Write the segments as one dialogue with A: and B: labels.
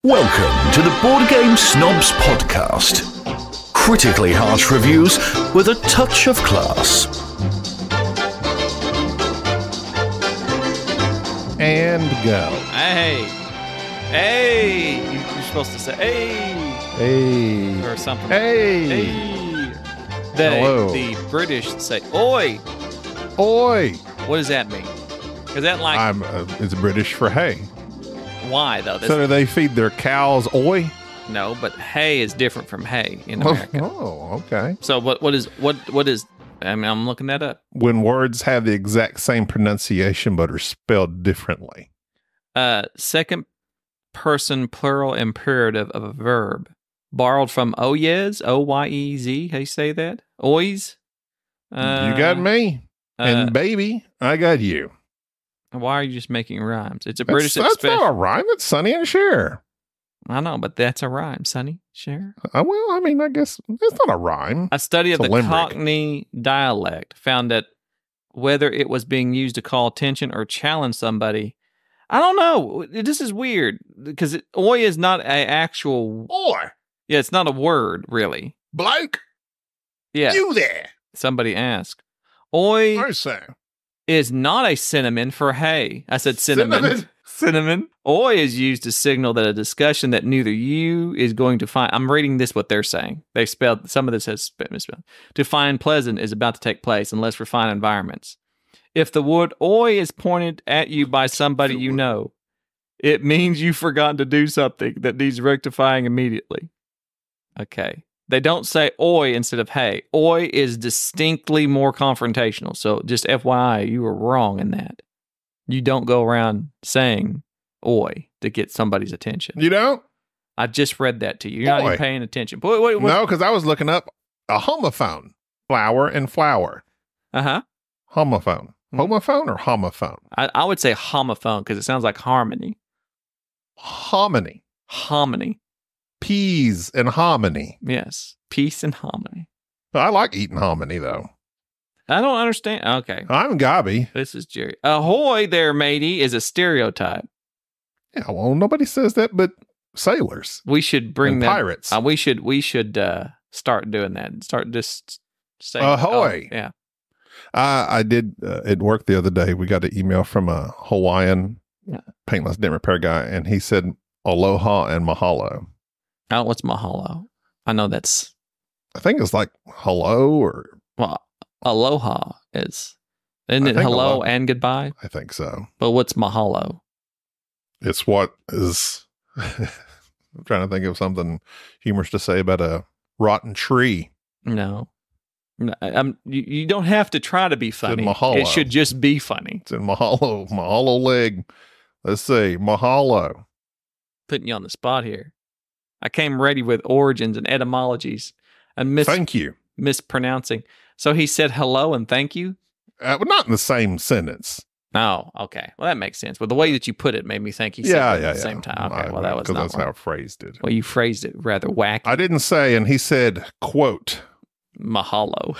A: Welcome to the Board Game Snobs podcast. Critically harsh reviews with a touch of class.
B: And go.
C: Hey, you're supposed to say hey, or something.
B: Hey.
C: Hello. The British say oi. What does that mean? Is that like
B: it's British for hey.
C: Why though?
B: So do they feed their cows oi?
C: No, but hay is different from hay in America.
B: Oh, okay.
C: So what is? I mean, I'm looking that up.
B: When words have the exact same pronunciation but are spelled differently.
C: Second person plural imperative of a verb. Borrowed from oyez, O-Y-E-Z. How you say that? Oys?
B: You got me. And baby, I got you.
C: Why are you just making rhymes? It's a
B: That's
C: British expression.
B: That's not a rhyme. It's Sonny and Cher.
C: I know, but that's a rhyme, Sonny. Cher.
B: Well, I mean, I guess it's not a rhyme.
C: A study of the
B: limerick.
C: Cockney dialect found that whether it was being used to call attention or challenge somebody, I don't know. This is weird because oi is not an actual...
B: Oi.
C: Yeah, it's not a word, really.
B: Bloke.
C: Yeah.
B: You there.
C: Somebody asked. Oi
B: I say.
C: is not a synonym for hey. I said cinnamon. Cinnamon. Oi is used to signal that a discussion that neither you is going to find. I'm reading this what they're saying. They spelled some of this has misspelled. To find pleasant is about to take place in less refined environments. If the word oi is pointed at you by somebody you know, it means you've forgotten to do something that needs rectifying immediately. Okay. They don't say oi instead of hey. Oi is distinctly more confrontational. So just FYI, you were wrong in that. You don't go around saying oi to get somebody's attention.
B: You don't?
C: I just read that to you. You're not even paying attention. Wait.
B: No, because I was looking up a homophone. Flower and flower.
C: Uh-huh.
B: Homophone. Homophone or homophone?
C: I would say homophone because it sounds like harmony.
B: Hominy.
C: Hominy.
B: Peas and hominy.
C: Yes. Peace and harmony.
B: I like eating hominy, though.
C: I don't understand. Okay.
B: I'm Gaby.
C: This is Jerry. Ahoy there, matey, is a stereotype.
B: Yeah, well, nobody says that but sailors.
C: We should bring
B: and
C: that.
B: Pirates.
C: We should start doing that. Start just saying
B: ahoy.
C: Yeah.
B: I did at work the other day. We got an email from a Hawaiian paintless dent repair guy, and he said aloha and mahalo.
C: Oh, what's mahalo? I know that's...
B: I think it's like hello or...
C: Well, aloha is... Isn't it hello aloha and goodbye?
B: I think so.
C: But what's mahalo?
B: It's what is... I'm trying to think of something humorous to say about a rotten tree.
C: No. You don't have to try to be funny.
B: It's in mahalo.
C: It should just be funny.
B: It's in mahalo. Mahalo leg. Let's see. Mahalo.
C: Putting you on the spot here. I came ready with origins and etymologies and
B: thank you.
C: Mispronouncing. So he said hello and thank you?
B: But not in the same sentence.
C: Oh, okay. Well, that makes sense. Well, the way that you put it made me think he said it at the same time. Okay, well, that was not
B: that's how I phrased it.
C: Well, you phrased it rather wacky.
B: I didn't say, and he said, quote.
C: Mahalo.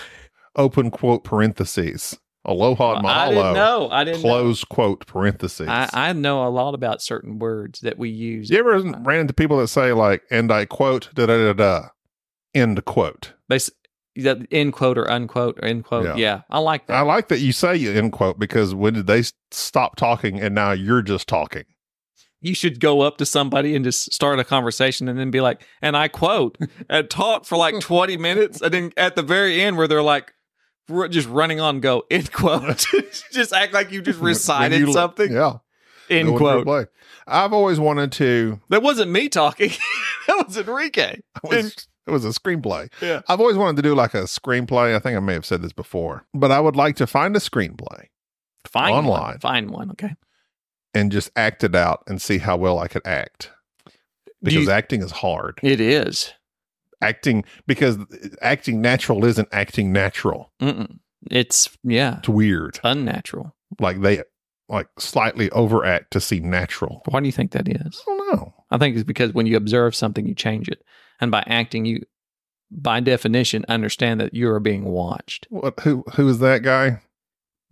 B: Open quote parentheses. Aloha and mahalo.
C: I didn't know.
B: Close quote parentheses.
C: I know a lot about certain words that we use.
B: You ever ran into people that say like, and I quote, da-da-da-da, end quote?
C: End quote or unquote or end quote. Yeah, I like that.
B: I like that you say end quote because when did they stop talking and now you're just talking?
C: You should go up to somebody and just start a conversation and then be like, and I quote, and talk for like 20 minutes. And then at the very end where they're like, just running on, go, end quote. Just act like you just recited something.
B: Yeah.
C: End quote.
B: I've always wanted to.
C: That wasn't me talking. That was Enrique.
B: It was a screenplay.
C: Yeah.
B: I've always wanted to do like a screenplay. I think I may have said this before, but I would like to find a screenplay online.
C: Find one. Okay.
B: And just act it out and see how well I could act. Because acting is hard.
C: It is.
B: Because acting natural isn't acting natural.
C: It's
B: weird.
C: Unnatural.
B: Like they slightly overact to seem natural.
C: Why do you think that is?
B: I don't know.
C: I think it's because when you observe something, you change it. And by acting, you, by definition, understand that you are being watched.
B: Who is that guy?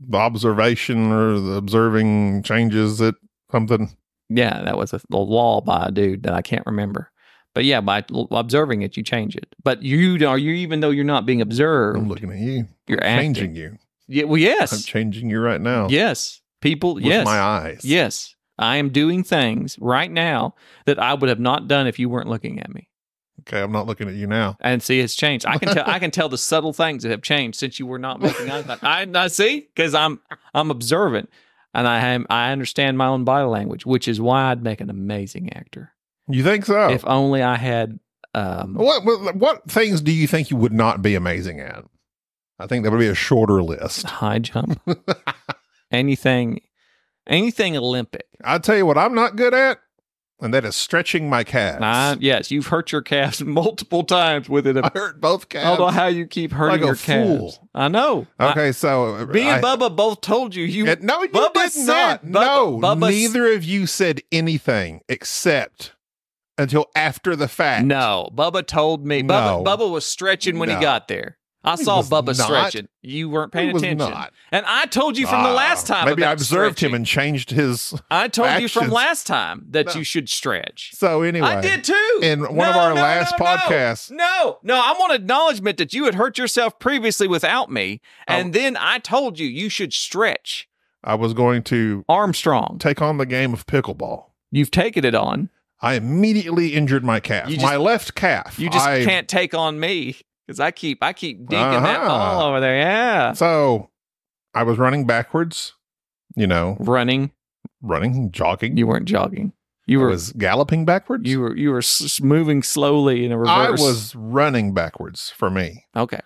B: The observation or the observing changes it something?
C: Yeah, that was a law by a dude that I can't remember. But yeah, by observing it, you change it. But you even though you're not being observed.
B: I'm looking at you.
C: You're
B: I'm changing
C: acting.
B: you.
C: Yeah, well, yes.
B: I'm changing you right now.
C: Yes. People,
B: With
C: yes.
B: my eyes.
C: Yes. I am doing things right now that I would have not done if you weren't looking at me.
B: Okay, I'm not looking at you now.
C: And see, it's changed. I can tell the subtle things that have changed since you were not making eye contact. I see, because I'm observant, and I understand my own body language, which is why I'd make an amazing actor.
B: You think so?
C: If only I had.
B: What things do you think you would not be amazing at? I think that would be a shorter list.
C: High jump. anything Olympic.
B: I'll tell you what I'm not good at, and that is stretching my calves.
C: Yes, you've hurt your calves multiple times with it.
B: I hurt both calves.
C: I don't know how you keep hurting
B: like
C: your calves.
B: Fool.
C: I know.
B: Okay, so
C: me and Bubba both told you.
B: No, you
C: Bubba
B: did
C: said,
B: not.
C: Bubba,
B: No, neither of you said anything except until after the fact.
C: No, Bubba told me.
B: No.
C: Bubba was stretching when he got there. I saw Bubba stretching. You weren't paying attention.
B: Not.
C: And I told you from the last time.
B: Maybe I observed
C: stretching.
B: him and changed his.
C: I told
B: actions.
C: you from last time that you should stretch.
B: So anyway,
C: I did too.
B: In one of our last podcasts.
C: No, I want acknowledgement that you had hurt yourself previously without me, and then I told you should stretch.
B: I was going to
C: Armstrong
B: take on the game of pickleball.
C: You've taken it on.
B: I immediately injured my calf, my left calf.
C: You just can't take on me. Because I keep dinking that ball over there. Yeah.
B: So I was running backwards,
C: running,
B: jogging.
C: You weren't jogging. I
B: was galloping backwards.
C: You were moving slowly in a reverse.
B: I was running backwards for me.
C: Okay.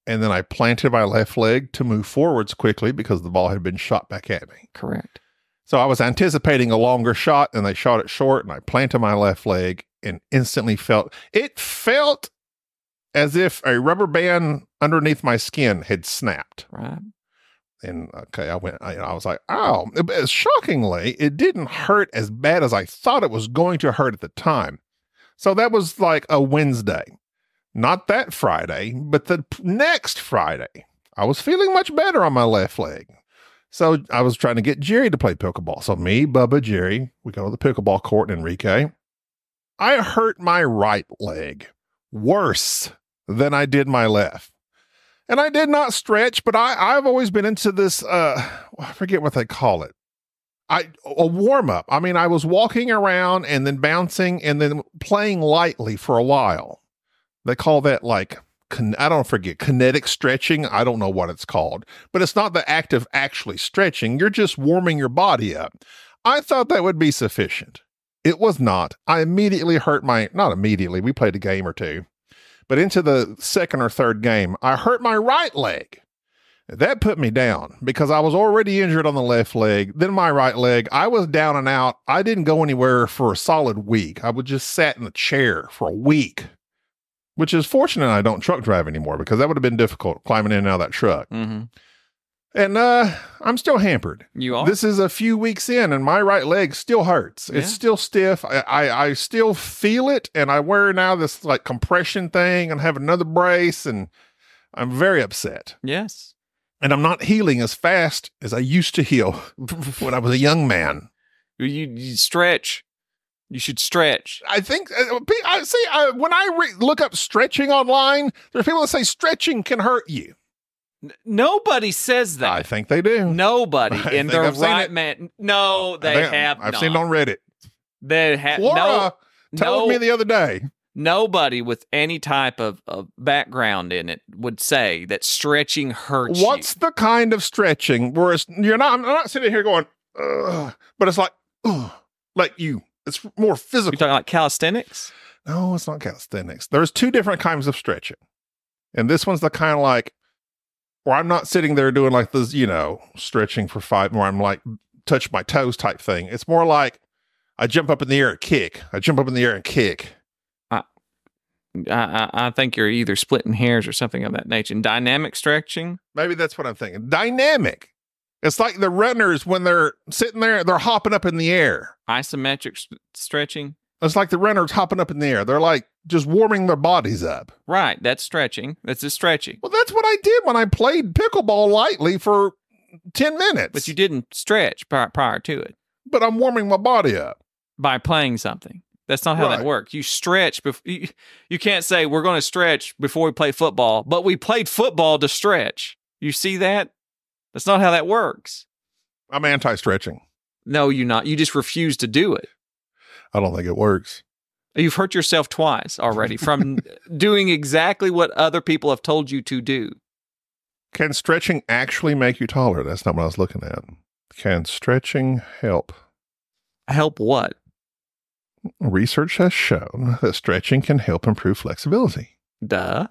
B: And then I planted my left leg to move forwards quickly because the ball had been shot back at me.
C: Correct.
B: So I was anticipating a longer shot, and they shot it short, and I planted my left leg and instantly felt as if a rubber band underneath my skin had snapped.
C: Right.
B: And I was like, ow. Shockingly, it didn't hurt as bad as I thought it was going to hurt at the time. So that was like a Wednesday. Not that Friday, but the next Friday. I was feeling much better on my left leg. So I was trying to get Jerry to play pickleball. So me, Bubba, Jerry, we go to the pickleball court in Enrique. I hurt my right leg worse than I did my left. And I did not stretch, but I've always been into this, I forget what they call it. A warm up. I mean, I was walking around and then bouncing and then playing lightly for a while. They call that kinetic stretching. I don't know what it's called, but it's not the act of actually stretching. You're just warming your body up. I thought that would be sufficient. It was not. I immediately hurt not immediately. We played a game or two. But into the second or third game, I hurt my right leg. That put me down because I was already injured on the left leg. Then my right leg, I was down and out. I didn't go anywhere for a solid week. I would just sat in the chair for a week, which is fortunate I don't truck drive anymore because that would have been difficult climbing in and out of that truck.
C: Mm-hmm.
B: And I'm still hampered.
C: You are?
B: This is a few weeks in, and my right leg still hurts. Yeah. It's still stiff. I still feel it, and I wear now this like compression thing and have another brace, and I'm very upset.
C: Yes.
B: And I'm not healing as fast as I used to heal when I was a young man.
C: You stretch. You should stretch.
B: I think, when I look up stretching online, there's people that say stretching can hurt you.
C: Nobody says that.
B: I think they do.
C: Nobody in their right man. No, they have not.
B: I've seen it on Reddit.
C: They have.
B: Laura told me the other day.
C: Nobody with any type of background in it would say that stretching hurts you.
B: What's the kind of stretching where I'm not sitting here going, ugh, but it's like it's more physical.
C: You're talking like calisthenics?
B: No, it's not calisthenics. There's two different kinds of stretching. And this one's the kind of like, where I'm not sitting there doing like this, stretching for 5 more. I'm like touch my toes type thing. It's more like I jump up in the air and kick. I jump up in the air and kick.
C: I think you're either splitting hairs or something of that nature. And dynamic stretching?
B: Maybe that's what I'm thinking. Dynamic. It's like the runners when they're sitting there, they're hopping up in the air.
C: Isometric stretching?
B: It's like the runners hopping up in the air. They're like just warming their bodies up.
C: Right. That's stretching. That's just stretching.
B: Well, that's what I did when I played pickleball lightly for 10 minutes.
C: But you didn't stretch prior to it.
B: But I'm warming my body up.
C: by playing something. That's not how that works. You stretch. You can't say we're going to stretch before we play football, but we played football to stretch. You see that? That's not how that works.
B: I'm anti-stretching.
C: No, you're not. You just refuse to do it.
B: I don't think it works.
C: You've hurt yourself twice already from doing exactly what other people have told you to do.
B: Can stretching actually make you taller? That's not what I was looking at. Can stretching help?
C: Help what?
B: Research has shown that stretching can help improve flexibility.
C: Duh.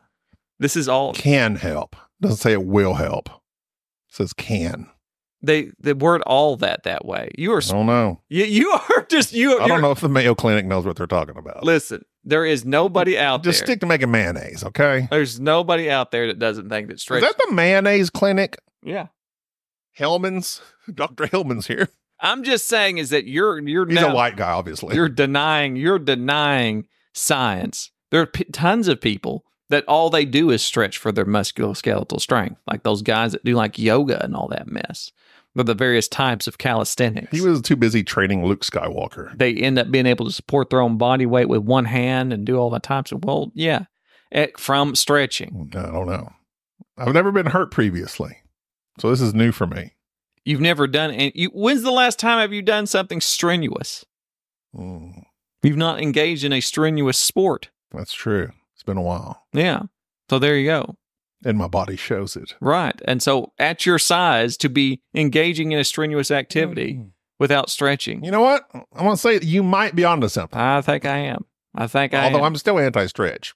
C: This is all...
B: Can help. Doesn't say it will help. It says can.
C: They word all that way. You are...
B: I don't know.
C: You are just... I
B: don't know if the Mayo Clinic knows what they're talking about.
C: Listen, there is nobody out there...
B: Just stick to making mayonnaise, okay?
C: There's nobody out there that doesn't think that stretching...
B: Is that the mayonnaise clinic?
C: Yeah.
B: Hellman's? Dr. Hellman's here.
C: I'm just saying is that you're
B: He's a white guy, obviously.
C: You're denying science. There are tons of people that all they do is stretch for their musculoskeletal strength, like those guys that do like yoga and all that mess, or the various types of calisthenics.
B: He was too busy training Luke Skywalker.
C: They end up being able to support their own body weight with one hand and do all the types of, well, yeah, from stretching.
B: I don't know. I've never been hurt previously, so this is new for me.
C: You've never done any. When's the last time have you done something strenuous? You've not engaged in a strenuous sport.
B: That's true. It's been a while.
C: Yeah. So there you go.
B: And my body shows it.
C: Right. And so at your size, to be engaging in a strenuous activity without stretching.
B: You know what? I want to say you might be onto something.
C: I think I am.
B: Although I'm still anti-stretch.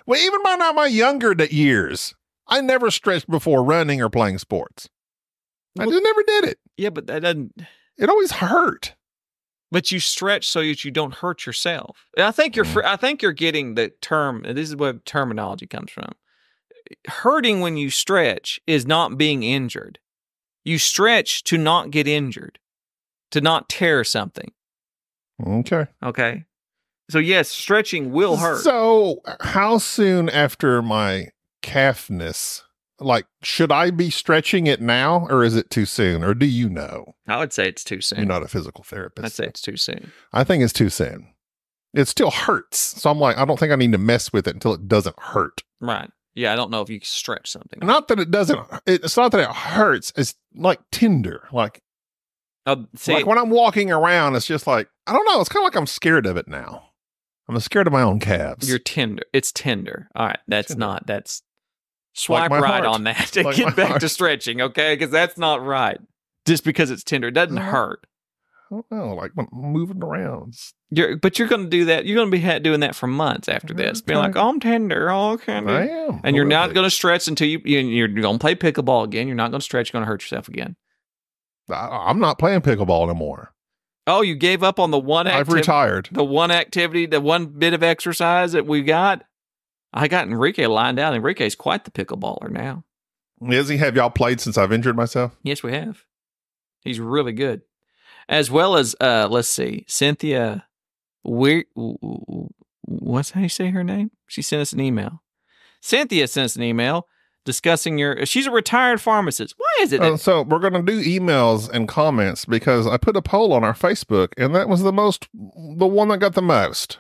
B: Well, even by now my younger years, I never stretched before running or playing sports. I just never did it.
C: Yeah, but that doesn't...
B: It always hurt.
C: But you stretch so that you don't hurt yourself. And I think you're getting the term, and this is where terminology comes from. Hurting when you stretch is not being injured. You stretch to not get injured, to not tear something.
B: Okay.
C: Okay. So yes, stretching will hurt.
B: So how soon after my calfness... Like, should I be stretching it now, or is it too soon, or do you know?
C: I would say it's too soon.
B: You're not a physical therapist.
C: I'd say it's too soon.
B: I think it's too soon. It still hurts. So I'm like, I don't think I need to mess with it until it doesn't hurt.
C: Right. Yeah, I don't know if you can stretch something.
B: Not that it doesn't. It's not that it hurts. It's like tender. Like when I'm walking around, it's just like, I don't know. It's kind of like I'm scared of it now. I'm scared of my own calves.
C: You're tender. It's tender. All right. That's... Swipe
B: like
C: right
B: heart.
C: on that to
B: like
C: get back
B: heart.
C: to stretching, okay? Because that's not right. Just because it's tender, it doesn't hurt.
B: I don't know, like when I'm moving around.
C: But you're going to do that. You're going to be doing that for months after this. Being like, oh, I'm tender. Oh, okay.
B: I am.
C: And you're not going to stretch until you're going to play pickleball again. You're not going to stretch. You're going to hurt yourself again.
B: I'm not playing pickleball anymore.
C: Oh, you gave up on the one activity?
B: I've retired.
C: The one activity, the one bit of exercise that we got? I got Enrique lined out. Enrique's quite the pickleballer now.
B: Is he? Have y'all played since I've injured myself?
C: Yes, we have. He's really good. As well as, let's see, Cynthia, what's how you say her name? She sent us an email. Cynthia sent us an email discussing she's a retired pharmacist. Why is it?
B: So we're going to do emails and comments because I put a poll on our Facebook and that was the one that got the most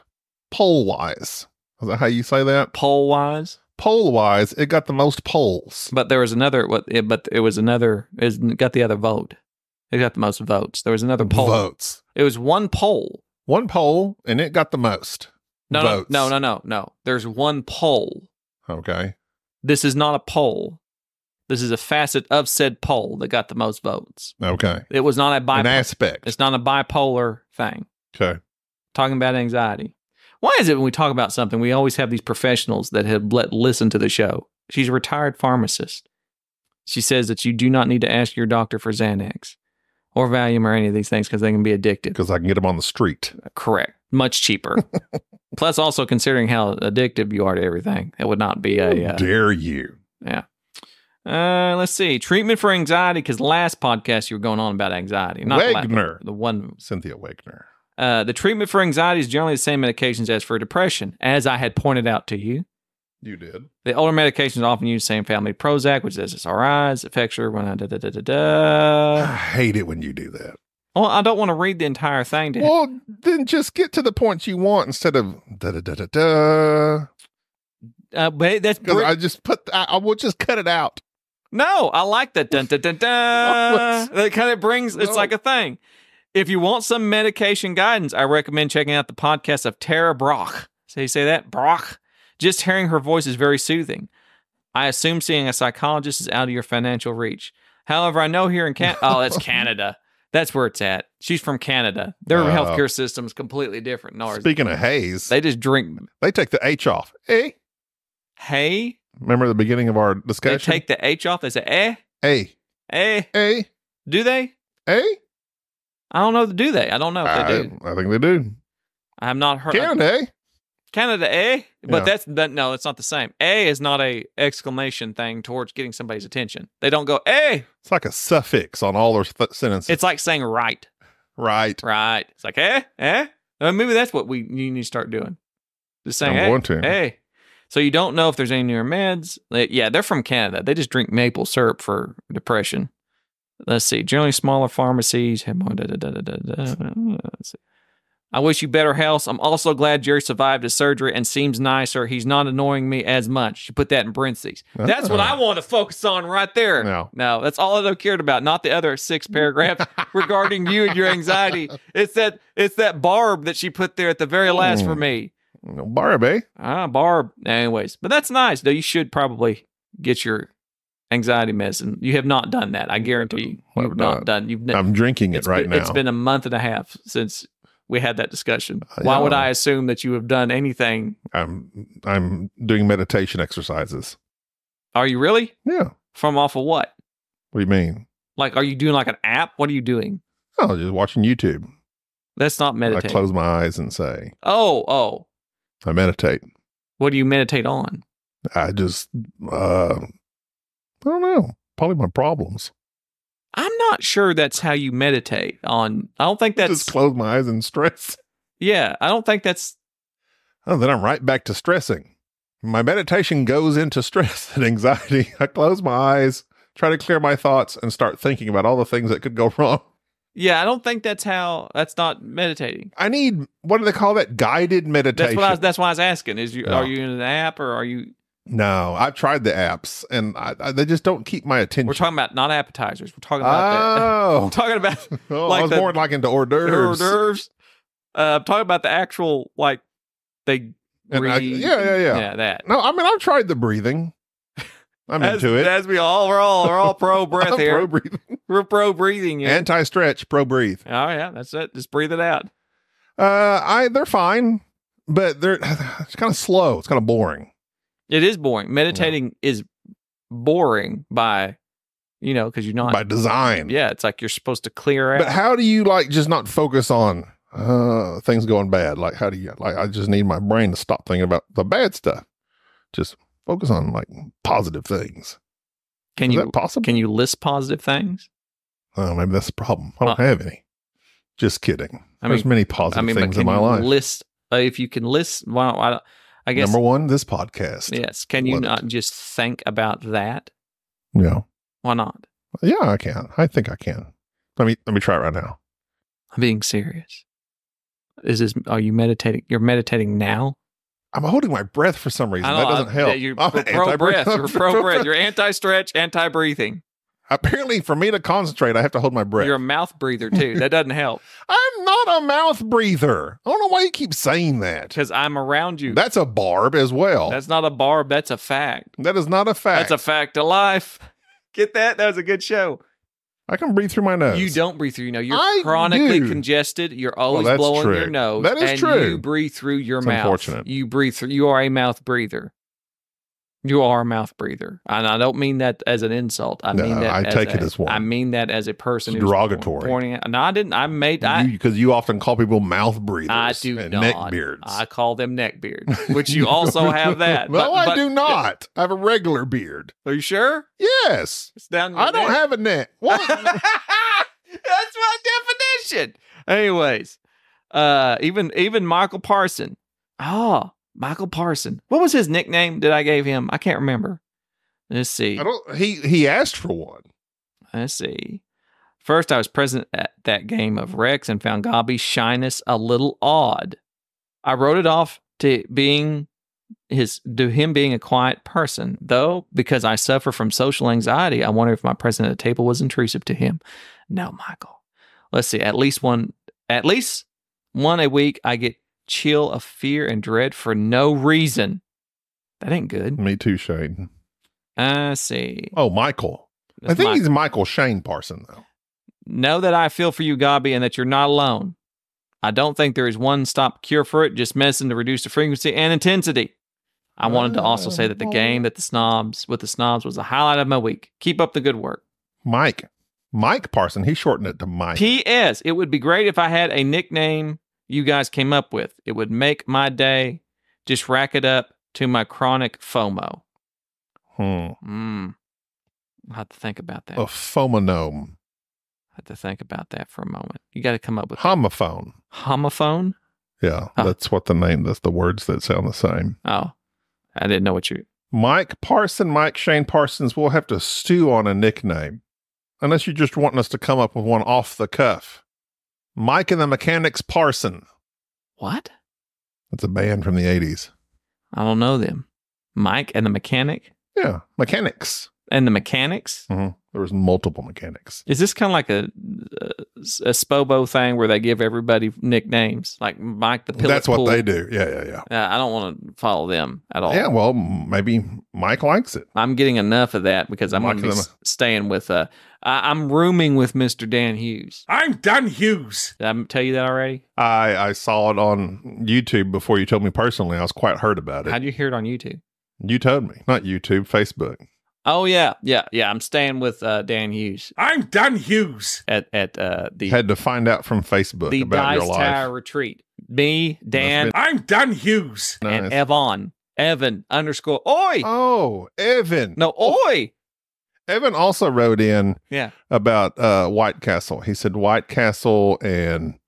B: poll-wise. Is that how you say that?
C: Poll-wise?
B: Poll-wise, it got the most polls.
C: But there was another, it got the other vote. It got the most votes. There was another poll.
B: Votes.
C: It was one poll.
B: One poll, and it got the most votes.
C: No. There's one poll.
B: Okay.
C: This is not a poll. This is a facet of said poll that got the most votes.
B: Okay.
C: It was not a bipolar.
B: An aspect.
C: It's not a bipolar thing.
B: Okay.
C: Talking about anxiety. Why is it when we talk about something, we always have these professionals that have listen to the show? She's a retired pharmacist. She says that you do not need to ask your doctor for Xanax or Valium or any of these things because they can be addictive.
B: Because I can get them on the street.
C: Correct. Much cheaper. Plus, also considering how addictive you are to everything, it would not be a...
B: How dare you?
C: Yeah. Let's see. Treatment for anxiety, because last podcast you were going on about anxiety. Not
B: Wegner.
C: The one...
B: Cynthia Wegner.
C: The treatment for anxiety is generally the same medications as for depression, as I had pointed out to you.
B: You did.
C: The older medications often use the same family Prozac, which is SSRIs, effects are I
B: hate it when you do that.
C: Well, I don't want to read the entire thing.
B: Well, then just get to the points you want instead of da-da-da-da-da.
C: But that's
B: I will just cut it out.
C: No, I like that. Dun, dun, dun, dun. That kind of brings, it's like a thing. If you want some medication guidance, I recommend checking out the podcast of Tara Brock. So you say that? Brock? Just hearing her voice is very soothing. I assume seeing a psychologist is out of your financial reach. However, I know here in Canada, that's Canada. That's where it's at. She's from Canada. Their healthcare system is completely different than ours.
B: Speaking of haze,
C: they just drink.
B: They take the H off. Hey.
C: Hey.
B: Remember the beginning of our discussion?
C: They take the H off. They say eh.
B: A.
C: Eh.
B: A.
C: Do they?
B: A.
C: I don't know. Do they? I don't know if they do.
B: I think they do.
C: I have not heard.
B: Canada.
C: Canada, eh? But no, it's not the same. A is not a exclamation thing towards getting somebody's attention. They don't go, eh.
B: It's like a suffix on all their sentences.
C: It's like saying right.
B: Right.
C: Right. It's like, eh? Maybe that's what you need to start doing. Just saying,
B: I'm going to.
C: Hey. So you don't know if there's any newer meds. Yeah, they're from Canada. They just drink maple syrup for depression. Let's see. Generally smaller pharmacies have more. Let's see. I wish you better health. I'm also glad Jerry survived his surgery and seems nicer. He's not annoying me as much. You put that in parentheses. That's what I want to focus on right there. No, that's all I cared about, not the other 6 paragraphs regarding you and your anxiety. It's that Barb that she put there at the very last for me.
B: Barb, eh?
C: Barb. Anyways, but that's nice. Though you should probably get your anxiety medicine. You have not done that. I guarantee you. You've not done.
B: I'm drinking it right now.
C: It's been a month and a half since we had that discussion. Why would I assume that you have done anything?
B: I'm doing meditation exercises.
C: Are you really?
B: Yeah.
C: From off of what?
B: What do you mean?
C: Like, are you doing like an app? What are you doing?
B: Oh, just watching YouTube.
C: That's not meditating.
B: I close my eyes and say,
C: Oh.
B: I meditate.
C: What do you meditate on?
B: I just, I don't know. Probably my problems.
C: I'm not sure that's how you meditate on. I don't think that's.
B: Just close my eyes and stress.
C: Yeah, I don't think that's.
B: Oh, then I'm right back to stressing. My meditation goes into stress and anxiety. I close my eyes, try to clear my thoughts, and start thinking about all the things that could go wrong.
C: Yeah, I don't think that's not meditating.
B: I need, what do they call that? Guided meditation.
C: That's why I was asking. Are you in an app or are you?
B: No, I've tried the apps and they just don't keep my attention.
C: We're talking about not appetizers. We're talking about that. We're talking about
B: I was more like into hors d'oeuvres.
C: I'm talking about the actual, like, they breathe.
B: Yeah,
C: that.
B: No, I mean, I've tried the breathing. I'm into it.
C: As we're all pro breath here.
B: Pro breathing.
C: We're pro breathing. Yeah.
B: Anti-stretch, pro breathe.
C: Oh yeah, that's it. Just breathe it out.
B: They're fine, but it's kind of slow. It's kind of boring.
C: It is boring. Meditating is boring by, because you're not
B: by design.
C: Yeah, it's like you're supposed to clear out.
B: But how do you just not focus on things going bad? Like, how do you I just need my brain to stop thinking about the bad stuff. Just focus on positive things. Is that possible?
C: Can you list positive things?
B: Oh, maybe that's the problem. I don't have any. Just kidding. There's many positive things in my life.
C: If you can list, I guess
B: number one, this podcast.
C: Yes. Can you not just think about that?
B: No.
C: Why not?
B: Yeah, I can. I think I can. Let me try it right now.
C: I'm being serious. Are you meditating? You're meditating now?
B: I'm holding my breath for some reason. That doesn't help.
C: You're pro-breath. You're pro-breath. You're anti-stretch, anti-breathing.
B: Apparently, for me to concentrate, I have to hold my breath.
C: You're a mouth breather, too. That doesn't help.
B: I'm not a mouth breather. I don't know why you keep saying that.
C: Because I'm around you.
B: That's a barb as well.
C: That's not a barb. That's a fact.
B: That is not a fact.
C: That's a fact of life. Get that? That was a good show.
B: I can breathe through my nose.
C: You don't breathe through your nose. You're chronically congested. You're always blowing your nose.
B: That is true.
C: You breathe through your mouth.
B: Unfortunate.
C: You breathe through. You are a mouth breather. You are a mouth breather. And I don't mean that as an insult. I mean that
B: I take it as one.
C: I mean that as a person
B: who's derogatory.
C: Pointing out. No, I didn't.
B: Because you often call people mouth breathers.
C: I do not.
B: Neck beards.
C: I call them neck beards, which you also have that.
B: No, I do not. I have a regular beard.
C: Are you sure?
B: Yes.
C: It's down.
B: I don't have a neck. What?
C: That's my definition. Anyways, even Michael Parson. Oh, Michael Parson. What was his nickname that I gave him? I can't remember. Let's see.
B: He asked for one.
C: Let's see. First, I was present at that game of Rex and found Gaby's shyness a little odd. I wrote it off to him being a quiet person, though, because I suffer from social anxiety. I wonder if my presence at the table was intrusive to him. No, Michael. Let's see. At least one a week, I get chill of fear and dread for no reason. That ain't good.
B: Me too, Shane.
C: I see.
B: Oh, Michael. I think he's Michael Shane Parson, though.
C: Know that I feel for you, Gaby, and that you're not alone. I don't think there is one-stop cure for it, just medicine to reduce the frequency and intensity. I wanted to also say that the game with the Snobs was the highlight of my week. Keep up the good work.
B: Mike Parson. He shortened it to Mike.
C: P.S. It would be great if I had a nickname you guys came up with. It would make my day. Just rack it up to my chronic FOMO. I'll have to think about that.
B: A fomonome.
C: I have to think about that for a moment. You got to come up with
B: homophone.
C: Homophone?
B: Yeah, that's what the name. That's the words that sound the same.
C: Oh, I didn't know what you.
B: Mike Parson, Mike Shane Parsons. We'll have to stew on a nickname, unless you're just wanting us to come up with one off the cuff. Mike and the Mechanics Parson.
C: What?
B: That's a band from the 80s.
C: I don't know them. Mike and the Mechanic?
B: Yeah, Mechanics.
C: And the Mechanics?
B: Mm-hmm. There was multiple mechanics.
C: Is this kind of like a Spobo thing where they give everybody nicknames? Like Mike the Pilot
B: That's what
C: Pool?
B: They do. Yeah.
C: I don't want to follow them at all.
B: Yeah, well, maybe Mike likes it.
C: I'm getting enough of that because I'm going to be staying with... I'm rooming with Mr. Dan Hughes.
D: I'm Dan Hughes.
C: Did I tell you that already?
B: I saw it on YouTube before you told me personally. I was quite hurt about it.
C: How'd you hear it on YouTube?
B: You told me. Not YouTube, Facebook.
C: Oh, yeah. I'm staying with Dan Hughes.
D: I'm Dan Hughes.
C: At the...
B: Had to find out from Facebook
C: the
B: about your
C: Dice
B: life.
C: Tower Retreat. Me, Dan...
D: I'm Dan Hughes.
C: And
B: Nice.
C: Evan _ Oi!
B: Oh, Evan.
C: No, Oi!
B: Evan also wrote in
C: Yeah.
B: about White Castle. He said White Castle and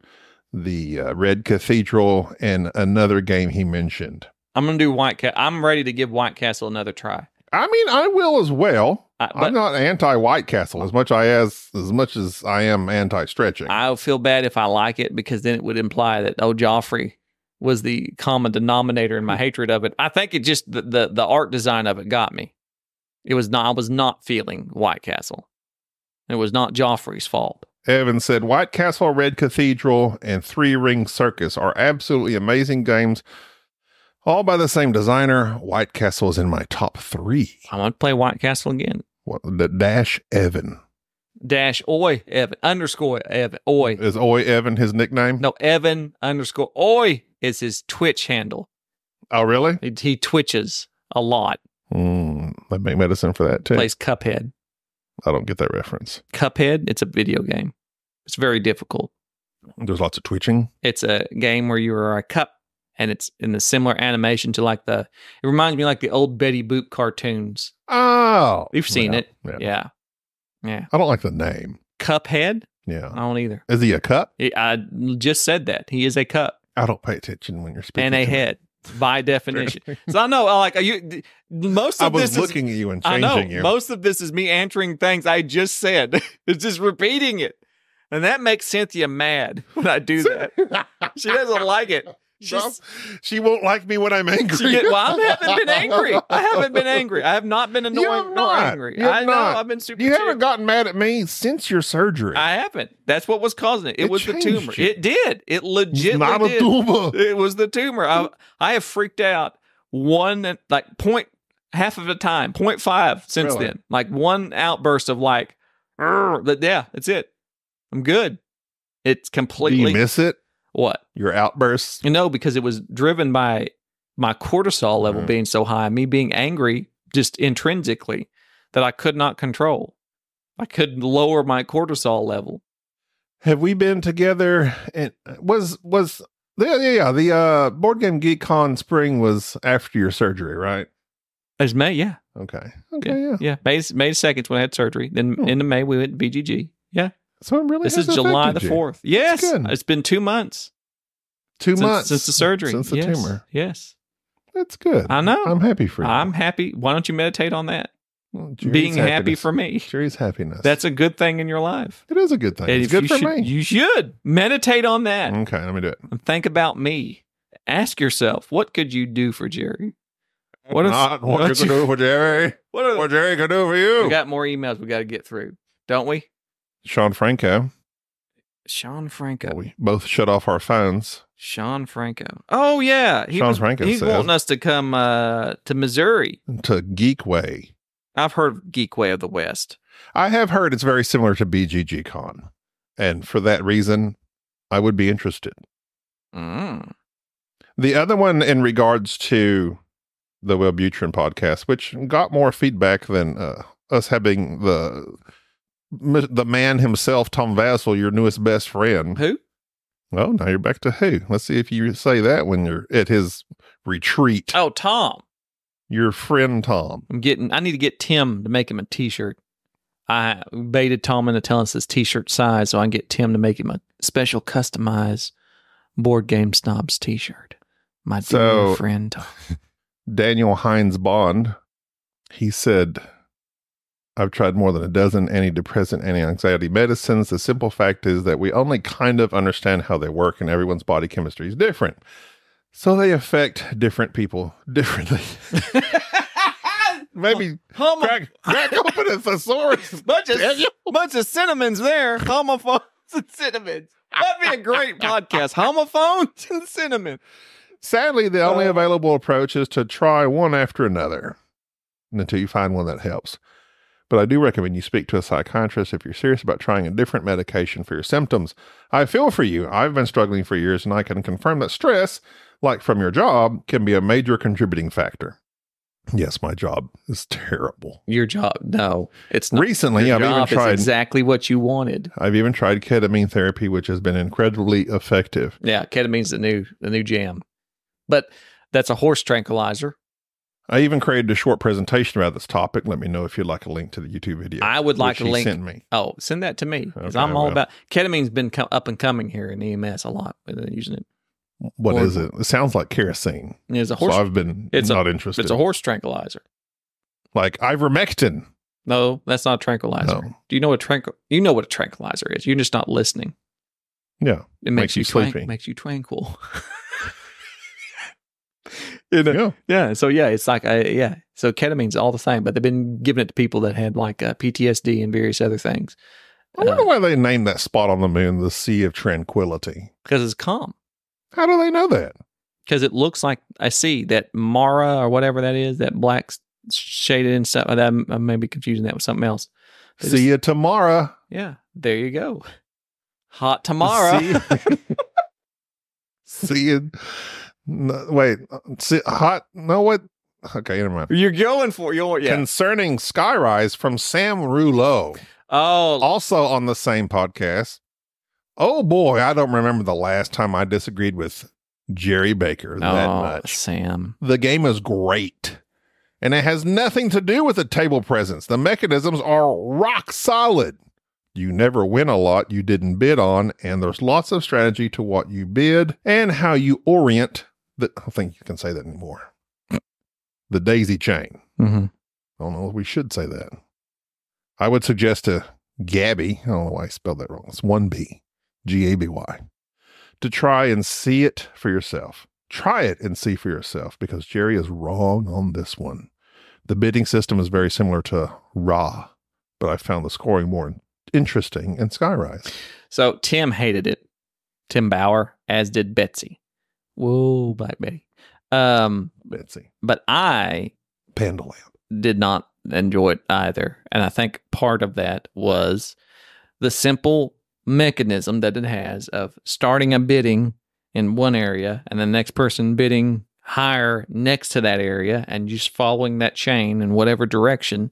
B: the Red Cathedral and another game he mentioned.
C: I'm going to do White Castle. I'm ready to give White Castle another try.
B: I mean, I will as well. I'm not anti-White Castle as much as I am anti-stretching.
C: I'll feel bad if I like it because then it would imply that Joffrey was the common denominator in my hatred of it. I think it just the art design of it got me. I was not feeling White Castle. It was not Joffrey's fault.
B: Evan said White Castle, Red Cathedral, and Three Ring Circus are absolutely amazing games. All by the same designer. White Castle is in my top 3.
C: I want to play White Castle again.
B: What, the dash Evan.
C: Dash Oi Evan _ Evan Oi.
B: Is Oi Evan his nickname?
C: No, Evan _ Oi is his Twitch handle.
B: Oh, really?
C: He twitches a lot.
B: They make medicine for that too.
C: Plays Cuphead.
B: I don't get that reference.
C: Cuphead, it's a video game. It's very difficult.
B: There's lots of twitching.
C: It's a game where you are a cup. And it's in the similar animation to it reminds me like the old Betty Boop cartoons.
B: Oh.
C: You've seen it.
B: Yeah.
C: Yeah.
B: I don't like the name.
C: Cuphead?
B: Yeah.
C: I don't either.
B: Is he a cup?
C: I just said that. He is a cup.
B: I don't pay attention when you're speaking.
C: And a head, by definition. So I know, most of this is...
B: I was looking at you and changing you.
C: Most of this is me answering things I just said. It's just repeating it. And that makes Cynthia mad when I do that. She doesn't like it.
B: She won't like me when I'm angry.
C: I haven't been angry. I have not been annoying nor angry. I know. I've been super
B: You
C: chill.
B: haven't gotten mad at me since your surgery.
C: I haven't. That's what was causing it. It was the tumor.
B: You.
C: It did. It legit
B: It's not a tumor.
C: It was the tumor. I have freaked out half of the time, 0.5 since
B: Really?
C: then. Like one outburst of that's it. I'm good. It's completely...
B: Do you miss it?
C: What?
B: Your outbursts?
C: No, because it was driven by my cortisol level being so high, me being angry just intrinsically that I could not control. I couldn't lower my cortisol level.
B: Have we been together? And was the Board Game Geek Con spring was after your surgery, right?
C: It's May, yeah.
B: Okay.
C: Yeah. May 2nd when I had surgery. Then into May we went to BGG. Yeah.
B: So it really
C: this
B: has
C: is July the
B: affected
C: 4th. Yes.
B: good.
C: It's been 2 months.
B: 2 months
C: Since the surgery.
B: Since the tumor.
C: Yes.
B: That's good.
C: I know.
B: I'm happy for you.
C: I'm happy. Why don't you meditate on that? being happy for me.
B: Jerry's happiness.
C: That's a good thing in your life.
B: It is a good thing.
C: And
B: It's good for me.
C: You should meditate on that.
B: Okay, let me do it.
C: And think about me. Ask yourself, what could you do for Jerry?
B: What you can do for Jerry? What Jerry can do for you?
C: We got more emails we got to get through, don't we?
B: Sean Franco.
C: We
B: both shut off our phones.
C: Sean Franco. Oh, yeah. He's wanting us to come to Missouri.
B: To Geekway.
C: I've heard Geekway of the West.
B: I have heard it's very similar to BGG Con. And for that reason, I would be interested. The other one in regards to the Wellbutrin podcast, which got more feedback than us having the man himself, Tom Vassell, your newest best friend.
C: Who?
B: Well, now you're back to who. Let's see if you say that when you're at his retreat.
C: Oh, Tom.
B: Your friend Tom.
C: I need to get Tim to make him a t-shirt. I baited Tom into telling us his t-shirt size so I can get Tim to make him a special customized Board Game Snobs t-shirt. My dear friend Tom.
B: Daniel Hines Bond, he said, I've tried more than a dozen antidepressant, anti-anxiety medicines. The simple fact is that we only kind of understand how they work, and everyone's body chemistry is different. So they affect different people differently. Maybe crack open a thesaurus.
C: Bunch of cinnamons there. Homophones and cinnamons. That'd be a great podcast. Homophones and cinnamon.
B: Sadly, the only available approach is to try one after another until you find one that helps. But I do recommend you speak to a psychiatrist if you're serious about trying a different medication for your symptoms. I feel for you. I've been struggling for years, and I can confirm that stress, like from your job, can be a major contributing factor. Yes, my job is terrible.
C: Your job? No, it's not.
B: Recently, I've even tried
C: exactly what you wanted.
B: I've even tried ketamine therapy, which has been incredibly effective.
C: Yeah, ketamine's the new jam. But that's a horse tranquilizer.
B: I even created a short presentation about this topic. Let me know if you'd like a link to the YouTube video.
C: I would like a link.
B: Sent me.
C: Oh, send that to me. Because I'm all about ketamine's been up and coming here in EMS a lot. Using it.
B: What is it? It sounds like kerosene.
C: It's a horse.
B: So I've been not interested.
C: It's a horse tranquilizer.
B: Like ivermectin.
C: No, that's not a tranquilizer. No. Do you know what you know what a tranquilizer is? You're just not listening.
B: Yeah.
C: It makes you sleepy. Makes you tranquil. You know? Yeah. So it's like So ketamine's all the same, but they've been giving it to people that had like PTSD and various other things.
B: I wonder why they named that spot on the moon the Sea of Tranquility.
C: Because it's calm.
B: How do they know that?
C: Because it looks like I see that Mara or whatever that is, that black shaded and stuff. I may be confusing that with something else.
B: See you tomorrow.
C: Yeah. There you go. Hot tomorrow.
B: See you. No, wait, hot? No, what? Okay, never mind.
C: You're going for
B: Concerning Skyrise from Sam Rouleau.
C: Oh,
B: also on the same podcast. Oh boy, I don't remember the last time I disagreed with Jerry Baker that much.
C: Sam,
B: the game is great, and it has nothing to do with the table presence. The mechanisms are rock solid. You never win a lot you didn't bid on, and there's lots of strategy to what you bid and how you orient. I don't think you can say that anymore. The daisy chain.
C: Mm-hmm.
B: I don't know if we should say that. I would suggest to Gaby, I don't know why I spelled that wrong. It's 1B, Gaby, to try and see it for yourself. Try it and see for yourself, because Jerry is wrong on this one. The bidding system is very similar to Ra, but I found the scoring more interesting in Skyrise.
C: So Tim hated it. Tim Bauer, as did Betsy. Whoa, Black Betty.
B: Betsy.
C: But I did not enjoy it either. And I think part of that was the simple mechanism that it has of starting a bidding in one area and the next person bidding higher next to that area and just following that chain in whatever direction.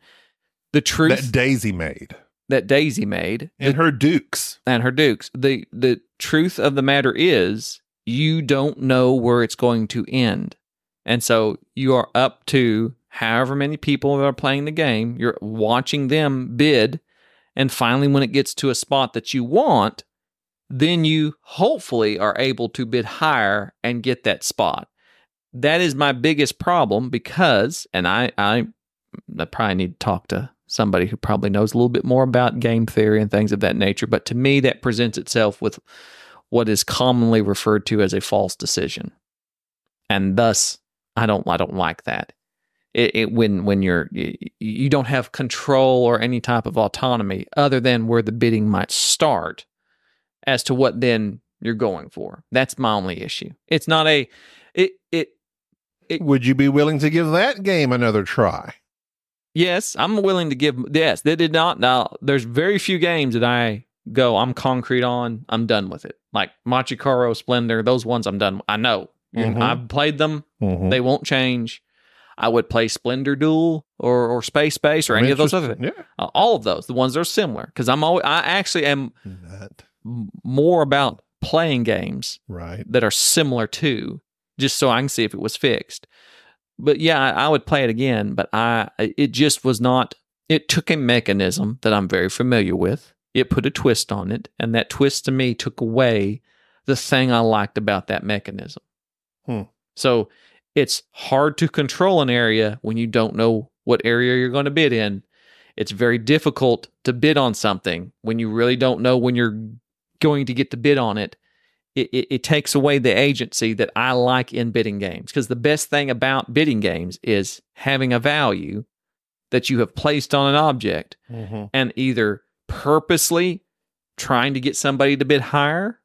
C: The truth
B: that Daisy made.
C: And
B: her dukes.
C: The truth of the matter is you don't know where it's going to end. And so you are up to however many people that are playing the game. You're watching them bid. And finally, when it gets to a spot that you want, then you hopefully are able to bid higher and get that spot. That is my biggest problem because, and I I probably need to talk to somebody who probably knows a little bit more about game theory and things of that nature. But to me, that presents itself with what is commonly referred to as a false decision. And thus, I don't like that. When you don't have control or any type of autonomy other than where the bidding might start as to what then you're going for. That's my only issue. It's not
B: Would you be willing to give that game another try?
C: Yes, I'm willing to give. Yes, they did not. Now, there's very few games that I go, I'm concrete on, I'm done with it. Like Machikaro, Splendor, those ones I'm done. I know. I've played them. They won't change. I would play Splendor Duel or Space or any of those other things.
B: Yeah.
C: All of those, the ones that are similar. Because I actually am more about playing games that are similar to, just so I can see if it was fixed. But yeah, I would play it again, but it just was not, it took a mechanism that I'm very familiar with. It put a twist on it, and that twist to me took away the thing I liked about that mechanism. So it's hard to control an area when you don't know what area you're going to bid in. It's very difficult to bid on something when you really don't know when you're going to get to bid on it. It takes away the agency that I like in bidding games, because the best thing about bidding games is having a value that you have placed on an object and either purposely trying to get somebody to bid higher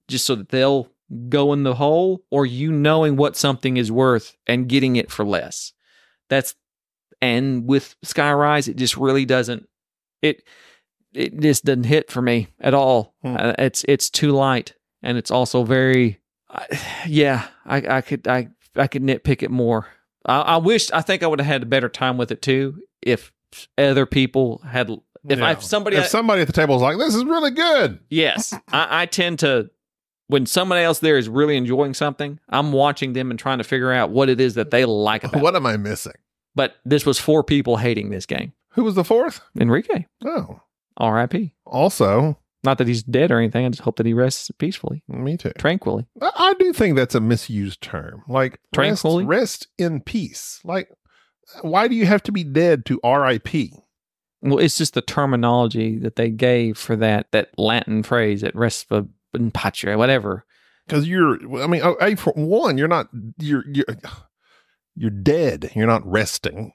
C: just so that they'll go in the hole, or you knowing what something is worth and getting it for less. And with Skyrise, it just really doesn't, it just doesn't hit for me at all. It's too light. And it's also very, I could nitpick it more. I think I would have had a better time with it too if other people had. If somebody at the table was like, "This is really good." Yes, I tend to. When somebody else there is really enjoying something, I'm watching them and trying to figure out what it is that they like about it.
B: What am I missing?
C: But this was 4 people hating this game.
B: Who was the 4th?
C: Enrique.
B: Oh,
C: R.I.P.
B: Also.
C: Not that he's dead or anything. I just hope that he rests peacefully.
B: Me too.
C: Tranquilly.
B: I do think that's a misused term. Like,
C: tranquilly?
B: Rest in peace. Like, why do you have to be dead to R.I.P.?
C: Well, it's just the terminology that they gave for that Latin phrase, that resta in patria, whatever.
B: Because for one, you're dead. You're not resting.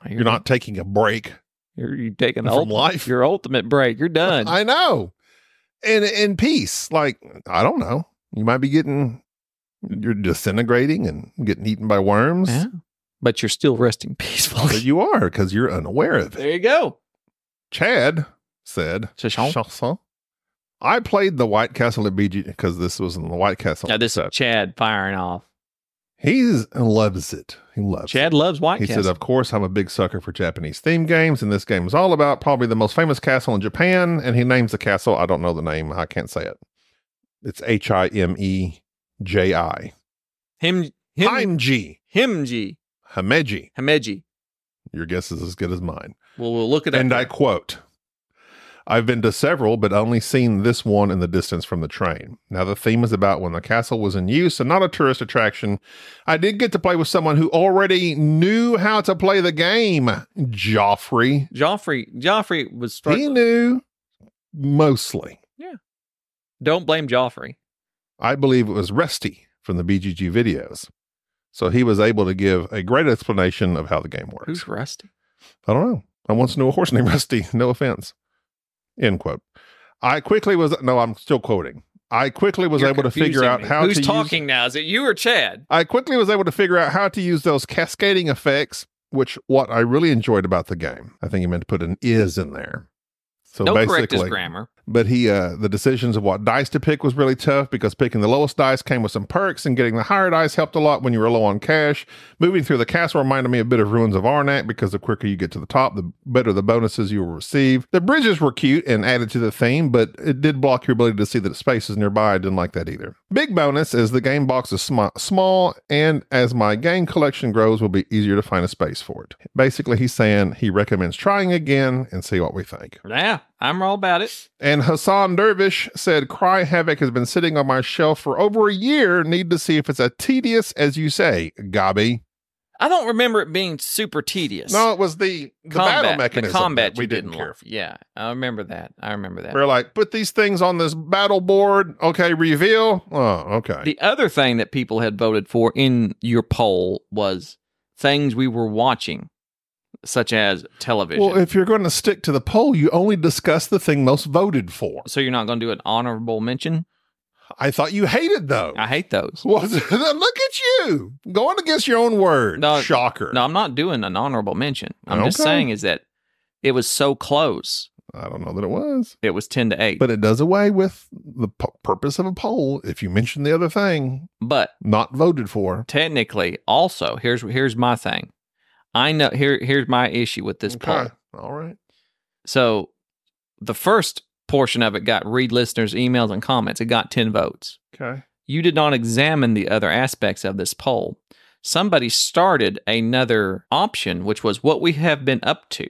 B: You're not taking a break.
C: You're taking
B: from life.
C: Your ultimate break. You're done.
B: I know. And in peace, like, I don't know. You might be you're disintegrating and getting eaten by worms.
C: Yeah. But you're still resting peacefully.
B: But you are, because you're unaware of it.
C: There you go.
B: Chad said, I played the White Castle at BG, because this was in the White Castle.
C: Now this is Chad firing off.
B: He loves it.
C: Chad loves White
B: Castle.
C: He
B: said, of course, I'm a big sucker for Japanese theme games, and this game is all about probably the most famous castle in Japan, and he names the castle. I don't know the name. I can't say it. It's Himeji. Himeji. Your guess is as good as mine.
C: Well, we'll look at it.
B: And I quote, I've been to several, but only seen this one in the distance from the train. Now, the theme is about when the castle was in use and not a tourist attraction. I did get to play with someone who already knew how to play the game, Joffrey.
C: Joffrey was struggling.
B: He knew mostly.
C: Yeah. Don't blame Joffrey.
B: I believe it was Rusty from the BGG videos. So he was able to give a great explanation of how the game works.
C: Who's Rusty?
B: I don't know. I once knew a horse named Rusty. No offense. End quote. I'm still quoting. I quickly was able to figure out how
C: Who's talking now? Is it you or Chad?
B: I quickly was able to figure out how to use those cascading effects, what I really enjoyed about the game. I think he meant to put an is in there. So
C: don't
B: basically,
C: correct his grammar.
B: But the decisions of what dice to pick was really tough, because picking the lowest dice came with some perks, and getting the higher dice helped a lot when you were low on cash. Moving through the castle reminded me a bit of Ruins of Arnak, because the quicker you get to the top, the better the bonuses you will receive. The bridges were cute and added to the theme, but it did block your ability to see the spaces nearby. I didn't like that either. Big bonus is the game box is small, and as my game collection grows, will be easier to find a space for it. Basically, he's saying he recommends trying again and see what we think.
C: Yeah, I'm all about it.
B: And Hassan Dervish said, Cry Havoc has been sitting on my shelf for over a year. Need to see if it's as tedious as you say, Gaby.
C: I don't remember it being super tedious.
B: No, it was the battle mechanism.
C: The combat
B: that we
C: you
B: didn't care
C: love.
B: for.
C: Yeah, I remember that.
B: We're like, put these things on this battle board. Okay, reveal. Oh, okay.
C: The other thing that people had voted for in your poll was things we were watching, such as television.
B: Well, if you're going to stick to the poll, you only discuss the thing most voted for.
C: So you're not going to do an honorable mention?
B: I thought you hated those.
C: I hate those.
B: Well, look at you going against your own word.
C: No,
B: Shocker.
C: No, I'm not doing an honorable mention. I'm just
B: Okay.
C: saying is that it was so close.
B: I don't know that it was.
C: It was 10-8.
B: But it does away with the purpose of a poll if you mention the other thing
C: But
B: not voted for.
C: technically, also, here's my thing. I know here's my issue with this poll.
B: All right.
C: So the first portion of it got read listeners' emails and comments. It got 10 votes.
B: Okay.
C: You did not examine the other aspects of this poll. Somebody started another option, which was what we have been up to.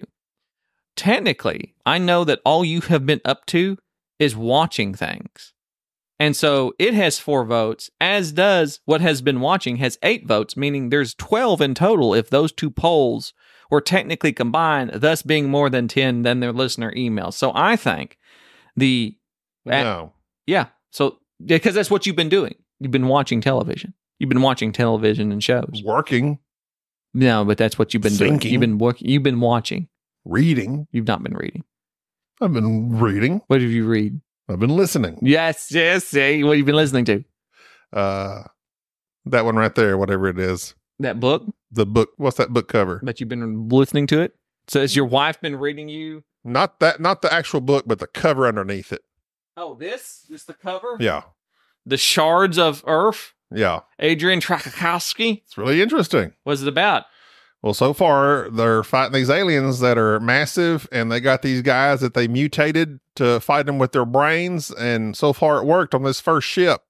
C: Technically, I know that all you have been up to is watching things. And so it has 4 votes, as does what has been watching has 8 votes, meaning there's 12 in total if those 2 polls were technically combined, thus being more than 10 than their listener emails. So I think
B: No.
C: yeah. So, because that's what you've been doing. You've been watching television. You've been watching television and shows.
B: Working.
C: No, but that's what you've been
B: Thinking.
C: doing. You've been working. You've been watching.
B: Reading.
C: You've not been reading.
B: I've been reading.
C: What have you read?
B: I've been listening.
C: Yes. See, what have you been listening to?
B: That one right there, whatever it is.
C: That book?
B: The book. What's that book cover?
C: But you've been listening to it? So has your wife been reading you?
B: Not the actual book, but the cover underneath it.
C: Oh, this is the cover?
B: Yeah.
C: The Shards of Earth?
B: Yeah.
C: Adrian Trakakowski?
B: It's really interesting.
C: What's it about?
B: Well, so far, they're fighting these aliens that are massive, and they got these guys that they mutated to fight them with their brains, and so far it worked on this first ship.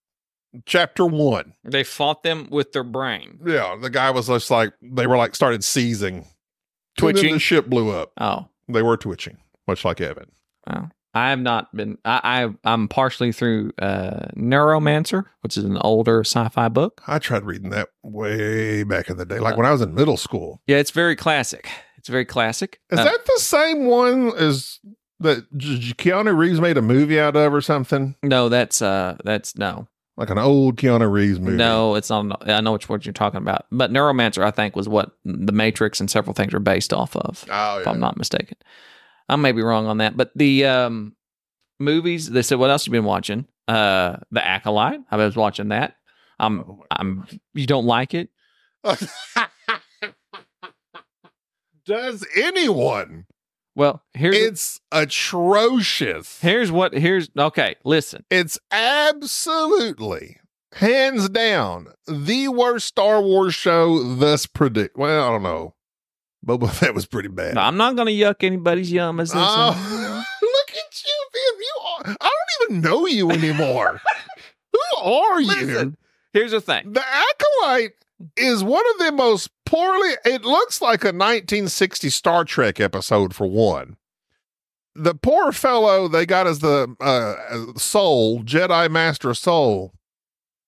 B: Chapter 1.
C: They fought them with their brain.
B: Yeah, the guy was just like, they were like started seizing.
C: Twitching?
B: And then the ship blew up.
C: Oh.
B: They were twitching, much like Evan.
C: Oh. I have not been. I'm partially through Neuromancer, which is an older sci-fi book.
B: I tried reading that way back in the day, like when I was in middle school.
C: Yeah, it's very classic. It's very classic.
B: Is that the same one as that Keanu Reeves made a movie out of or something?
C: No, that's no.
B: Like an old Keanu Reeves movie.
C: No, it's not. I know which one you're talking about. But Neuromancer, I think, was what The Matrix and several things are based off of.
B: Oh,
C: if
B: yeah.
C: I'm not mistaken. I may be wrong on that. But the movies, they said, what else have you been watching? The Acolyte. I was watching that. You don't like it?
B: Does anyone?
C: Well,
B: It's atrocious.
C: Okay, listen.
B: It's absolutely, hands down, the worst Star Wars show thus predict. Well, I don't know. Boba Fett was pretty bad.
C: No, I'm not going to yuck anybody's yum.
B: Look at you, Vim. I don't even know you anymore. Who are you?
C: Listen, here's the thing.
B: The Acolyte is one of the most poorly, it looks like a 1960 Star Trek episode for one. The poor fellow they got as the Soul, Jedi Master Soul.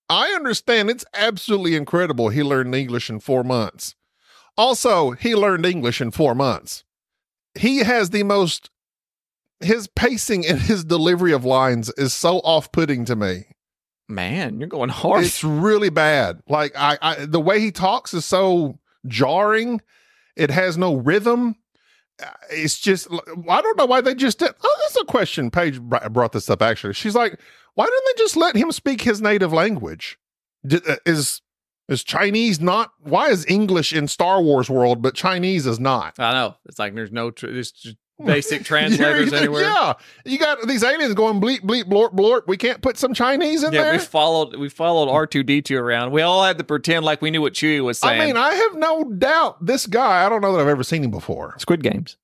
B: I understand it's absolutely incredible he learned English in 4 months. Also, he learned English in 4 months. He has his pacing and his delivery of lines is so off-putting to me.
C: Man, you're going hard.
B: It's really bad. Like the way he talks is so jarring. It has no rhythm. It's just, I don't know why they just did. Oh, that's a question. Paige brought this up actually. She's like, why didn't they just let him speak his native language? Is Chinese not? Why is English in Star Wars world, but Chinese is not?
C: I know. It's like there's just basic translators anywhere.
B: Yeah, you got these aliens going bleep bleep blorp blorp. We can't put some Chinese in there.
C: We followed R2D2 around. We all had to pretend like we knew what Chewie was saying.
B: I mean, I have no doubt this guy. I don't know that I've ever seen him before.
C: Squid Games.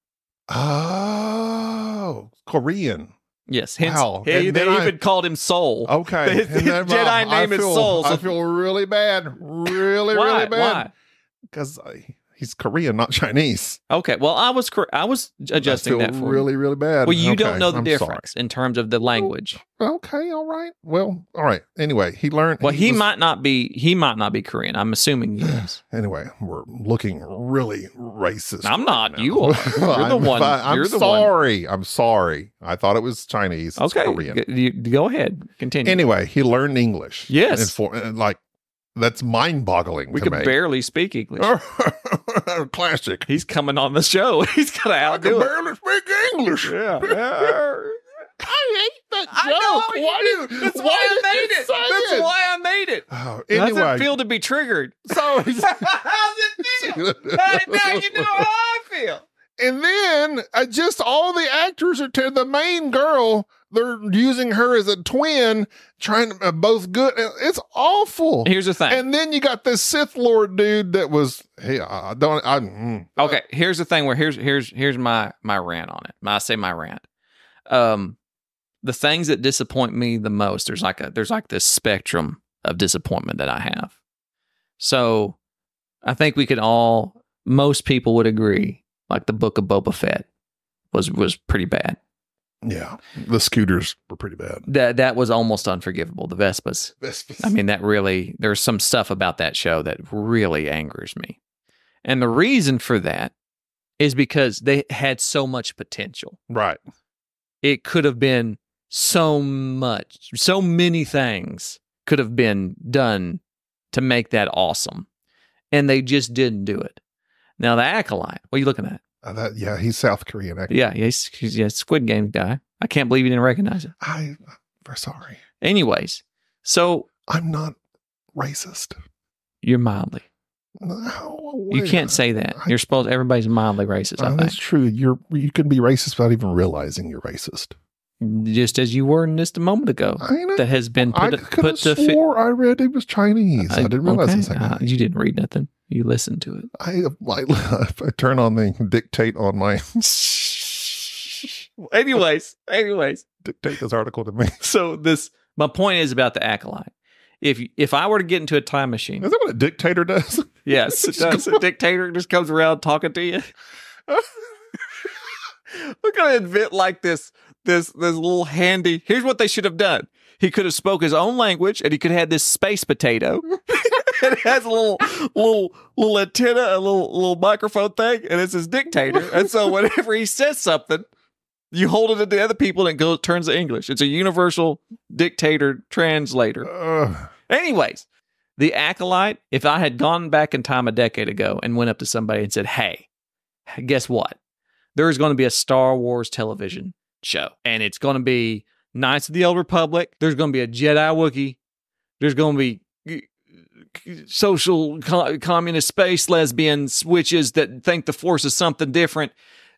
B: Oh, Korean.
C: Yes. Hence,
B: Wow.
C: they
B: And then
C: even called him Soul.
B: Okay.
C: His Jedi name is Soul.
B: I feel really bad. Really
C: Why?
B: bad.
C: Why?
B: Because He's Korean, not Chinese.
C: Okay. Well, I was adjusting that for
B: really,
C: you.
B: really bad.
C: Well, you don't
B: Okay,
C: know the
B: I'm
C: difference in terms of the language.
B: Okay, all right. Well, all right. Anyway, he learned.
C: Well, he might not be Korean. I'm assuming he is.
B: Anyway, we're looking really racist.
C: I'm not.
B: right now.
C: You are. You're the one.
B: I'm sorry. I'm sorry. I thought it was Chinese. It's
C: Okay.
B: Korean.
C: Go ahead. Continue.
B: Anyway, he learned English.
C: Yes.
B: Like, that's mind-boggling
C: we
B: to
C: could
B: me.
C: barely speak English.
B: Classic.
C: He's coming on the show. He's got to
B: I can
C: outdo it.
B: barely speak English.
C: Yeah.
B: I hate that joke.
C: I know. That's why I made it. That's why I made it.
B: Oh,
C: How
B: anyway.
C: does it feel to be triggered?
B: So,
C: How's it feel? Hey, now you know how I feel.
B: and then just all the actors are the main girl. They're using her as a twin, trying to both good. It's awful.
C: Here's the thing.
B: And then you got this Sith Lord dude that was, hey,
C: Okay, here's the thing. Where here's my rant on it. I say my rant. The things that disappoint me the most, there's like this spectrum of disappointment that I have. So I think most people would agree, like the Book of Boba Fett was pretty bad.
B: Yeah, the scooters were pretty bad.
C: That was almost unforgivable. The Vespas. I mean, there's some stuff about that show that really angers me. And the reason for that is because they had so much potential.
B: Right.
C: It could have been so many things could have been done to make that awesome. And they just didn't do it. Now, the Acolyte, what are you looking at?
B: He's South Korean.
C: Yeah, he's a Squid Game guy. I can't believe you didn't recognize it.
B: I'm sorry.
C: Anyways, so
B: I'm not racist.
C: you're mildly.
B: No,
C: You can't say that. Everybody's mildly racist, I think.
B: That's true. You can be racist without even realizing you're racist.
C: Just as you were just a moment ago. That has been put to
B: swore I read it was Chinese. I didn't realize the second.
C: You didn't read nothing. You listened to it.
B: I turn on the dictate on my.
C: Anyways,
B: dictate this article to me.
C: So my point is about the Acolyte. If I were to get into a time machine,
B: is that what a dictator does?
C: Yes, it does. A dictator just comes around talking to you. We're gonna invent like this little handy. Here's what they should have done. He could have spoke his own language, and he could have had this space potato. It has a little antenna, a little microphone thing, and it's his dictator. And so whenever he says something, you hold it to the other people, and it turns to English. It's a universal dictator translator. Anyways, the Acolyte. If I had gone back in time a decade ago and went up to somebody and said, "Hey, guess what? There's going to be a Star Wars television show, and it's going to be Knights of the Old Republic. There's going to be a Jedi Wookiee. There's going to be social communist space lesbians, witches that think the Force is something different.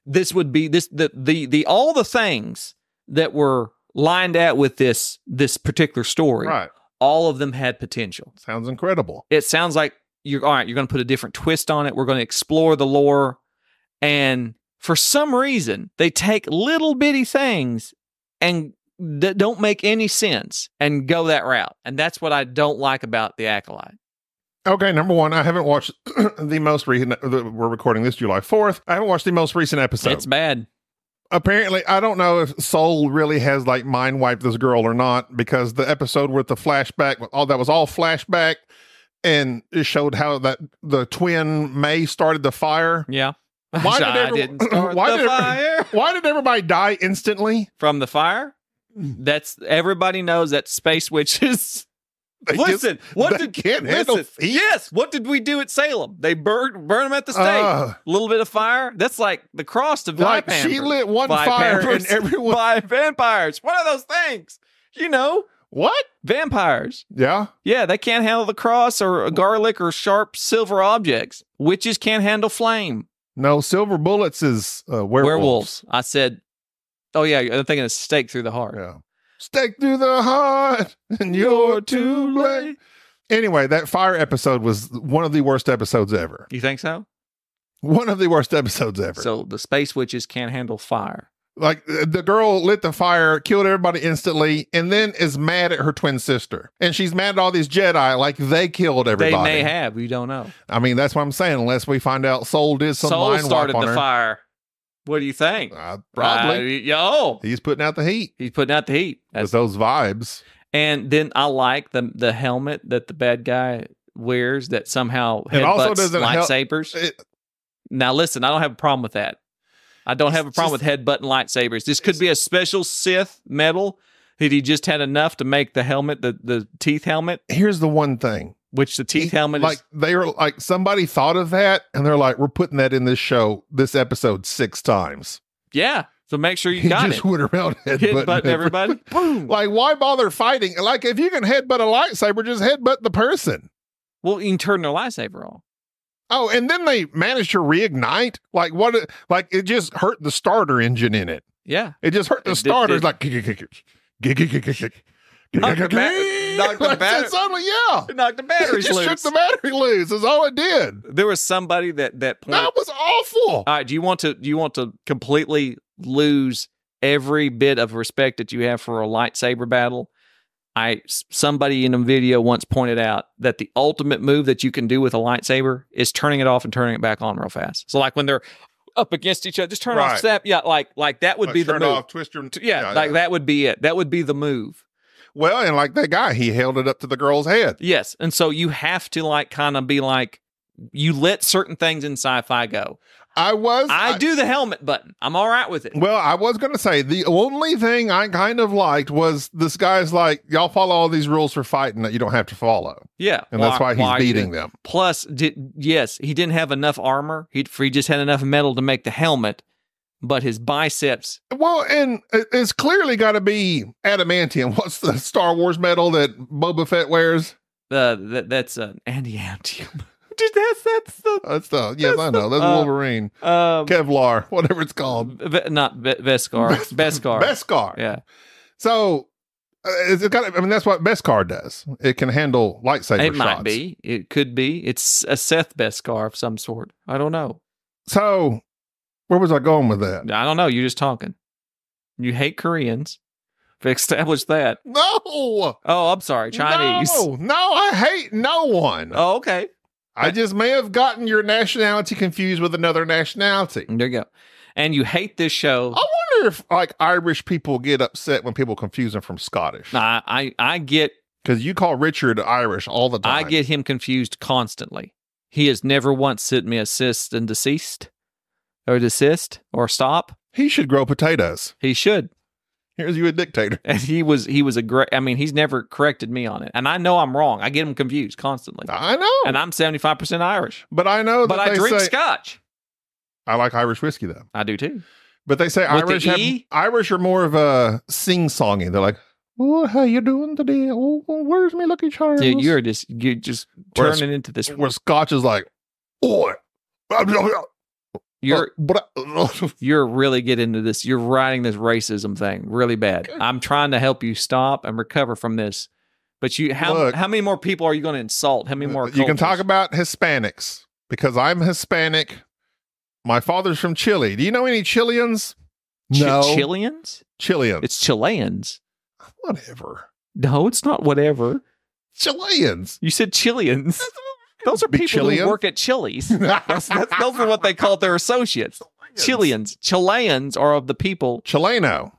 C: This would be the all the things that were lined out with this particular story.
B: Right.
C: All of them had potential.
B: Sounds incredible.
C: It sounds like you're going to put a different twist on it. We're going to explore the lore, and for some reason, they take little bitty things and that don't make any sense and go that route. And that's what I don't like about the Acolyte.
B: Okay, number one, I haven't watched the most recent. We're recording this July 4th. I haven't watched the most recent episode.
C: It's bad.
B: Apparently, I don't know if Soul really has like mind wiped this girl or not, because the episode with the flashback, that was all flashback, and it showed how that the twin May started the fire.
C: Yeah.
B: Why
C: didn't start the fire?
B: Why did everybody die instantly?
C: From the fire? Everybody knows that space witches. Listen, what did we do at Salem? They burn them at the stake. A little bit of fire. That's like the cross of
B: like she lit one fire and everyone
C: by vampires. What are those things? You know
B: what?
C: Vampires.
B: Yeah,
C: they can't handle the cross or garlic or sharp silver objects. Witches can't handle flame.
B: No, silver bullets is werewolves.
C: I said, oh yeah, I'm thinking of stake through the heart.
B: Yeah. Stake through the heart, and you're too late. Anyway, that fire episode was one of the worst episodes ever.
C: You think so?
B: One of the worst episodes ever.
C: So the space witches can't handle fire.
B: Like the girl lit the fire, killed everybody instantly, and then is mad at her twin sister. And she's mad at all these Jedi like they killed everybody.
C: They may have. We don't know.
B: I mean, that's what I'm saying. Unless we find out Soul did some
C: Soul
B: mind
C: started
B: wipe on
C: the
B: her.
C: fire. What do you think?
B: Probably.
C: Yo.
B: He's putting out the heat.
C: He's putting out the heat.
B: With those vibes.
C: And then I like the helmet that the bad guy wears that somehow
B: It also
C: headbutts
B: doesn't help-
C: lightsabers. Now, listen, I don't have a problem with that. I don't have a problem with headbutting lightsabers. This could be a special Sith metal that he just had enough to make the helmet, the teeth helmet.
B: Here's the one thing.
C: Which the teeth helmet
B: like
C: is.
B: They were like, somebody thought of that and they're like, we're putting that in this show, this episode 6 times.
C: Yeah. So make sure you
B: He
C: got
B: just
C: it.
B: went around
C: Headbutting everybody. Boom.
B: Like, why bother fighting? Like, if you can headbutt a lightsaber, just headbutt the person.
C: Well, you can turn their lightsaber off.
B: Oh, and then they managed to reignite. Like, what? Like, it just hurt the starter engine in it.
C: Yeah.
B: It just hurt the starter. It's like,
C: knocked the battery.
B: Suddenly, yeah.
C: It knocked the batteries
B: It just
C: loose.
B: shook the battery loose. That's all it did.
C: There was somebody that pointed.
B: That was awful.
C: All right, do you want to completely lose every bit of respect that you have for a lightsaber battle? Somebody in a video once pointed out that the ultimate move that you can do with a lightsaber is turning it off and turning it back on real fast. So like when they're up against each other, just turn off, step. Yeah, like that would be the move.
B: Off, twist your,
C: that would be it. That would be the move.
B: Well, and like that guy, he held it up to the girl's head.
C: Yes, and so you have to like kind of be like, you let certain things in sci-fi go. I do the helmet button. I'm all right with it.
B: Well, I was going to say the only thing I kind of liked was this guy's like, y'all follow all these rules for fighting that you don't have to follow.
C: Yeah.
B: And that's why he's beating them.
C: Plus, yes, he didn't have enough armor. He just had enough metal to make the helmet, but his biceps.
B: Well, and it's clearly got to be adamantium. What's the Star Wars metal that Boba Fett wears?
C: That's anti-adamantium.
B: That's I know. That's Wolverine. Kevlar, whatever it's called.
C: Not Beskar. Beskar.
B: Beskar.
C: Yeah.
B: So it's got. I mean, that's what Beskar does. It can handle lightsaber shots.
C: It might be. It could be. It's a Seth Beskar of some sort. I don't know.
B: So where was I going with that?
C: I don't know. You're just talking. You hate Koreans. Establish that.
B: No.
C: Oh, I'm sorry. Chinese.
B: No, I hate no one.
C: Oh, okay.
B: I just may have gotten your nationality confused with another nationality.
C: There you go. And you hate this show.
B: I wonder if like Irish people get upset when people confuse them from Scottish.
C: I get,
B: because you call Richard Irish all the time.
C: I get him confused constantly. He has never once sent me assist and desist or desist or stop.
B: He should grow potatoes.
C: He should.
B: Here's you a dictator.
C: And he was a great, I mean, he's never corrected me on it. And I know I'm wrong. I get him confused constantly.
B: I know.
C: And I'm 75% Irish.
B: But I know that
C: But I drink scotch.
B: I like Irish whiskey though.
C: I do too.
B: But they say Irish are more of a sing-songy. They're like, oh, how you doing today? Oh, where's me lucky charms?
C: Dude, you're just turning into this.
B: Where Scotch is like, oh,
C: You're really getting into this. You're riding this racism thing really bad. I'm trying to help you stop and recover from this. But how many more people are you going to insult? How many more cultures?
B: You can talk about Hispanics because I'm Hispanic. My father's from Chile. Do you know any Chileans? No.
C: Chileans?
B: Chileans.
C: It's Chileans.
B: Whatever.
C: No, it's not whatever.
B: Chileans.
C: You said Chileans. Those are people who work at Chili's. Those are what they call their associates. Chileans. Chileans are of the people.
B: Chileno.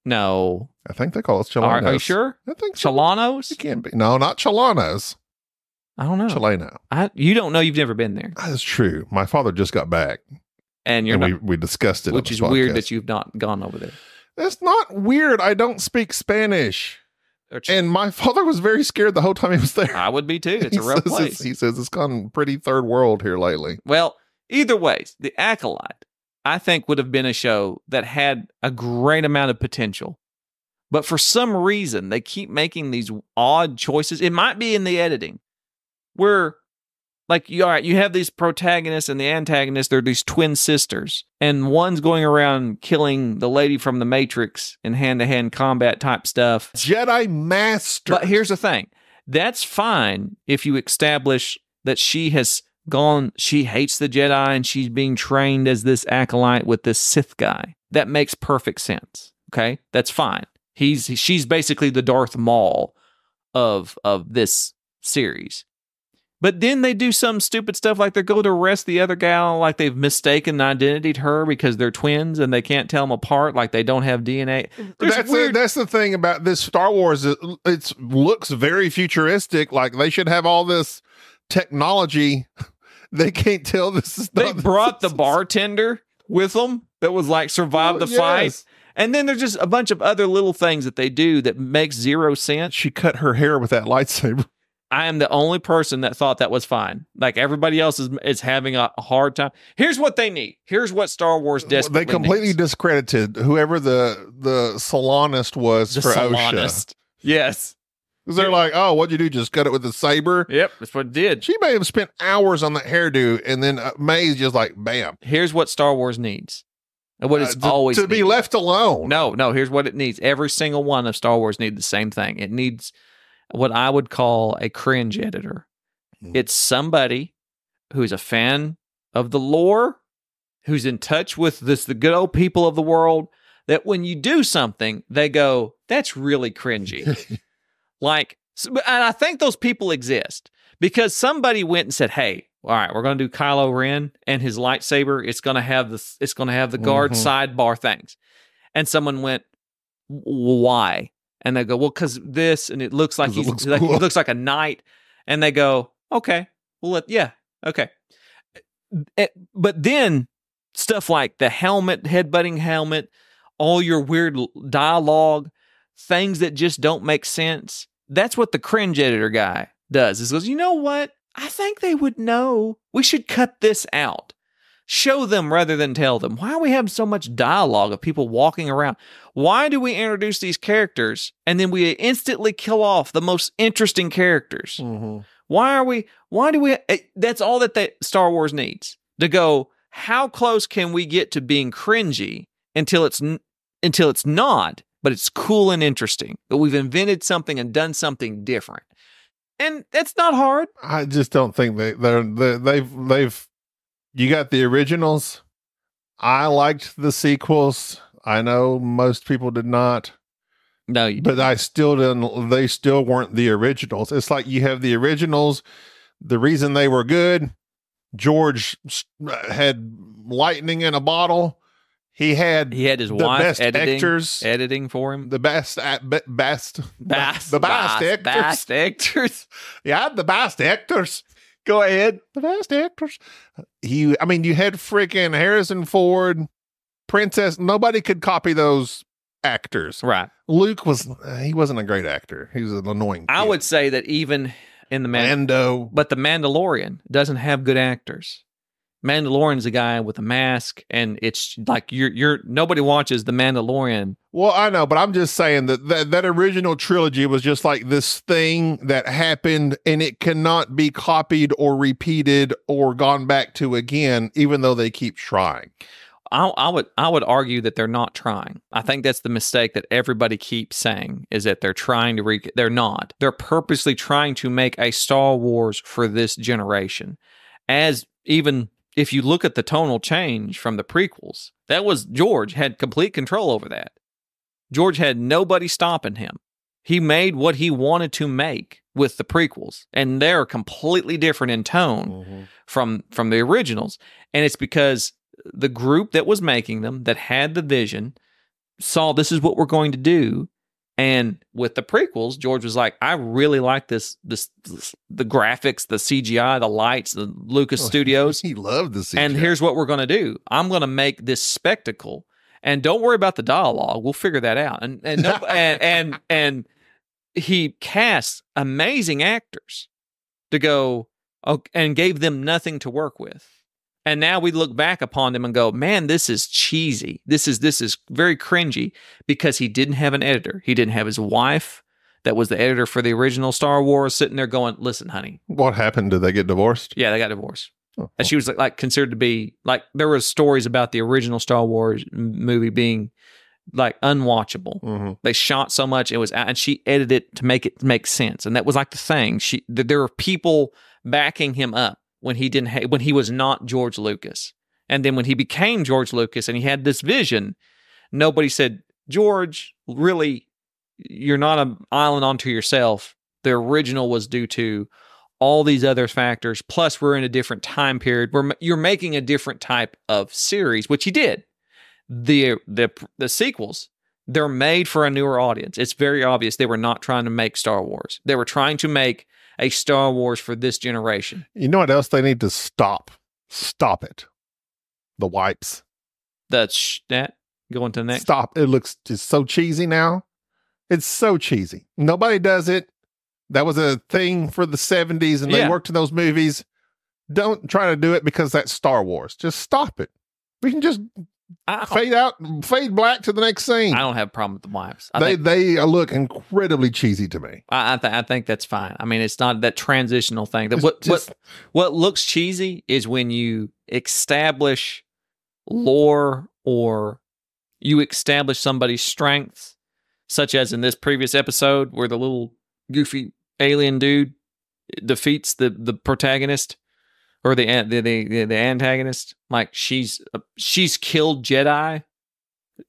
C: No.
B: I think they call us Chilenos.
C: Are you sure?
B: I think so.
C: Chilanos?
B: It can't be. No, not Chilanos.
C: I don't know.
B: Chileno.
C: You don't know. You've never been there.
B: That's true. My father just got back.
C: And
B: we discussed it.
C: Which is weird that you've not gone over there.
B: That's not weird. I don't speak Spanish. And my father was very scared the whole time he was there.
C: I would be too. It's a rough place.
B: He says it's gone pretty third world here lately.
C: Well, either ways, The Acolyte, I think, would have been a show that had a great amount of potential. But for some reason, they keep making these odd choices. It might be in the editing. Where, like, you have these protagonists and the antagonists. They're these twin sisters. And one's going around killing the lady from the Matrix in hand-to-hand combat type stuff.
B: Jedi Master.
C: But here's the thing. That's fine if you establish that she hates the Jedi and she's being trained as this acolyte with this Sith guy. that makes perfect sense. Okay, that's fine. She's basically the Darth Maul of this series. But then they do some stupid stuff like they go to arrest the other gal, like they've mistaken the identity to her because they're twins and they can't tell them apart, like they don't have DNA.
B: That's the thing about this Star Wars. It looks very futuristic. Like they should have all this technology. They can't tell this is.
C: They brought the bartender with them that was like survived the fight. And then there's just a bunch of other little things that they do that makes zero sense.
B: She cut her hair with that lightsaber.
C: I am the only person that thought that was fine. Like everybody else is having a hard time. Here's what they need. Here's what Star Wars desperately
B: They completely
C: needs.
B: discredited whoever the salonist was for OSHA.
C: Yes.
B: Because they're like, oh, what'd you do? Just cut it with a saber?
C: Yep, that's what it did.
B: She may have spent hours on that hairdo, and then May's just like, bam.
C: Here's what Star Wars needs. And what it's always
B: to be left alone.
C: No, here's what it needs. Every single one of Star Wars needs the same thing. It needs what I would call a cringe editor. It's somebody who's a fan of the lore, who's in touch with the good old people of the world, that when you do something, they go, that's really cringy. And I think those people exist because somebody went and said, hey, all right, we're going to do Kylo Ren and his lightsaber. It's going to have the guard sidebar things. And someone went, why? And they go, well, because this, and it looks like he looks like a knight. And they go, okay, okay. But then stuff like the helmet, headbutting helmet, all your weird dialogue, things that just don't make sense. That's what the cringe editor guy does. Is goes, you know what? I think they would know. We should cut this out. Show them rather than tell them. Why do we have so much dialogue of people walking around? Why do we introduce these characters and then we instantly kill off the most interesting characters?
B: Mm-hmm.
C: Why do we, that's all that Star Wars needs. To go, how close can we get to being cringy until it's not, but it's cool and interesting. But we've invented something and done something different. And that's not hard.
B: I just don't think they've you got the originals. I liked the sequels. I know most people did not.
C: No, you
B: but I still didn't. They still weren't the originals. It's like you have the originals. The reason they were good, George had lightning in a bottle. He had
C: his wife editing for him.
B: The best actors. Yeah, the best actors.
C: Go ahead.
B: The best actors. You had freaking Harrison Ford, Princess. Nobody could copy those actors.
C: Right.
B: Luke he wasn't a great actor. He was an annoying kid.
C: I would say that even in the
B: Mando.
C: But the Mandalorian doesn't have good actors. Mandalorian's a guy with a mask, and it's like you're nobody watches the Mandalorian.
B: Well, I know, but I'm just saying that original trilogy was just like this thing that happened, and it cannot be copied or repeated or gone back to again, even though they keep trying.
C: I would argue that they're not trying. I think that's the mistake that everybody keeps saying is that they're trying to they're not. They're purposely trying to make a Star Wars for this generation. As even if you look at the tonal change from the prequels, that was George had complete control over that. George had nobody stopping him. He made what he wanted to make with the prequels, and they're completely different in tone from the originals. And it's because the group that was making them, that had the vision, saw this is what we're going to do. And with the prequels, George was like, I really like the graphics, the CGI, the lights, the Lucas Studios.
B: He loved the CGI.
C: And here's what we're going to do. I'm going to make this spectacle. And don't worry about the dialogue. We'll figure that out. And he cast amazing actors to go and gave them nothing to work with. And now we look back upon them and go, man, this is cheesy. This is very cringy because he didn't have an editor. He didn't have his wife that was the editor for the original Star Wars sitting there going, listen, honey.
B: What happened? Did they get divorced?
C: Yeah, they got divorced. Oh. And she was like considered to be like, there were stories about the original Star Wars movie being like unwatchable. Mm-hmm. They shot so much it was, and she edited it to make it make sense. And that was like the thing. There were people backing him up when he was not George Lucas. And then when he became George Lucas and he had this vision, Nobody said, George, really, you're not an island unto yourself. The original was due to all these other factors. Plus, we're in a different time period where you're making a different type of series, which he did. The sequels, they're made for a newer audience. It's very obvious they were not trying to make Star Wars. They were trying to make a Star Wars for this generation.
B: You know what else they need to stop? Stop it. The wipes.
C: That's that. Going to the next.
B: Stop. It looks just so cheesy now. It's so cheesy. Nobody does it. That was a thing for the 70s and they worked in those movies. Don't try to do it because that's Star Wars. Just stop it. We can just fade black to the next scene.
C: I don't have a problem with the wipes.
B: They look incredibly cheesy to me.
C: I think that's fine. I mean, it's not that transitional thing. What looks cheesy is when you establish lore or you establish somebody's strengths, such as in this previous episode where the little goofy alien dude defeats the protagonist or the antagonist. Like she's killed Jedi